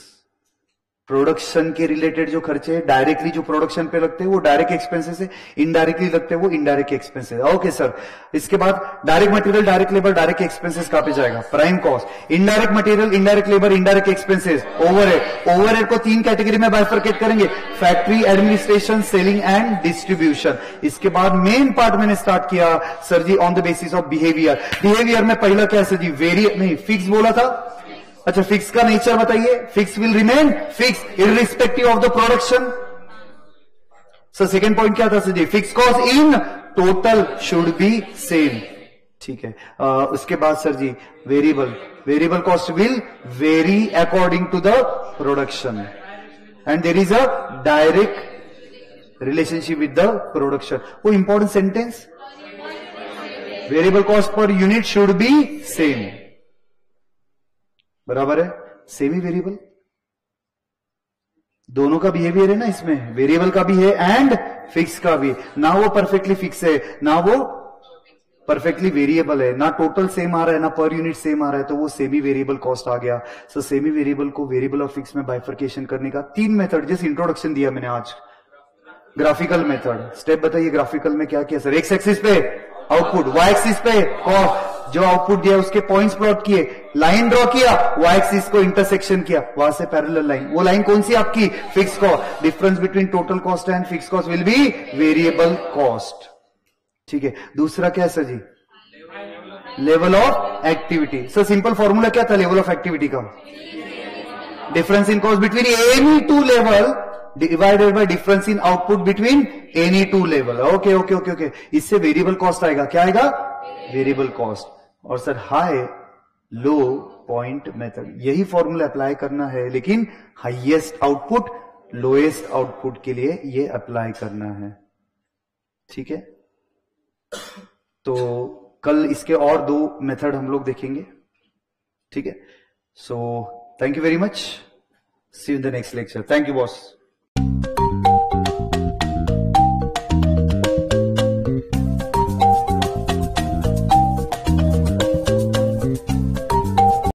प्रोडक्शन के रिलेटेड जो खर्चे डायरेक्टली जो प्रोडक्शन पे लगते हैं वो डायरेक्ट एक्सपेंसेस है, इनडायरेक्टली लगते हैं वो इनडायरेक्ट एक्सपेंसेस। Okay sir. इसके बाद direct material, direct labour, direct expenses कहां पे जाएगा? Prime cost. Indirect material, indirect labour, indirect expenses, overhead. Overhead को 3 कैटेगरी में बाइफरकेट करेंगे, factory, administration, selling and distribution. इसके बाद मेन पार्ट मैंने स्टार्ट किया सर जी on the basis of behaviour. Behaviour में पहला क्या है सर जी? फिक्स बोला था। अच्छा, फिक्स का नेचर बताइए। Fix will remain fix irrespective of the production. Sir second point क्या था sir ji? Fix cost in total should be same. ठीक है। उसके बाद sir ji variable cost will vary according to the production and there is a direct relationship with the production. वो important sentence, variable cost per unit should be same, बराबर है, semi variable. दोनों का behaviour है ना इसमें, variable का भी है एंड फिक्स का भी। ना वो परफेक्टली फिक्स है ना वो परफेक्टली वेरिएबल है, ना टोटल सेम आ रहा है ना पर यूनिट सेम आ रहा है, तो वो सेमी वेरिएबल कॉस्ट आ गया। सो सेमी वेरिएबल को वेरिएबल और फिक्स में बाइफर्केशन करने का 3 मेथड, जैसे इंट्रोडक्शन दिया मैंने आज। ग्राफिकल मेथड, स्टेप बताइए ग्राफिकल में क्या किया सर? एक्स एक्सिस पे आउटपुट, वाई एक्सिस पे कॉस्ट, जो आउटपुट दिया उसके पॉइंट्स प्लॉट किए, लाइन ड्रॉ किया, वाई एक्सिस को इंटरसेक्शन किया, वहां से पैरेलल लाइन। वो लाइन कौन सी आपकी? Fix cost. Difference between total cost and fix cost will be variable cost. ठीक है। दूसरा क्या है sir ji? Level of activity. Sir simple formula क्या था लेवल ऑफ एक्टिविटी का? Difference in cost between any two level divided by difference in output between any two level. Okay okay okay okay. इससे variable cost आएगा। क्या आएगा? Variable cost. और sir high low point method, यही formula apply करना है, लेकिन highest output lowest output के लिए ये अप्लाई करना है। ठीक है। तो कल इसके और 2 मेथड हम लोग देखेंगे। ठीक है। So thank you very much, see you in the next lecture. Thank you boss.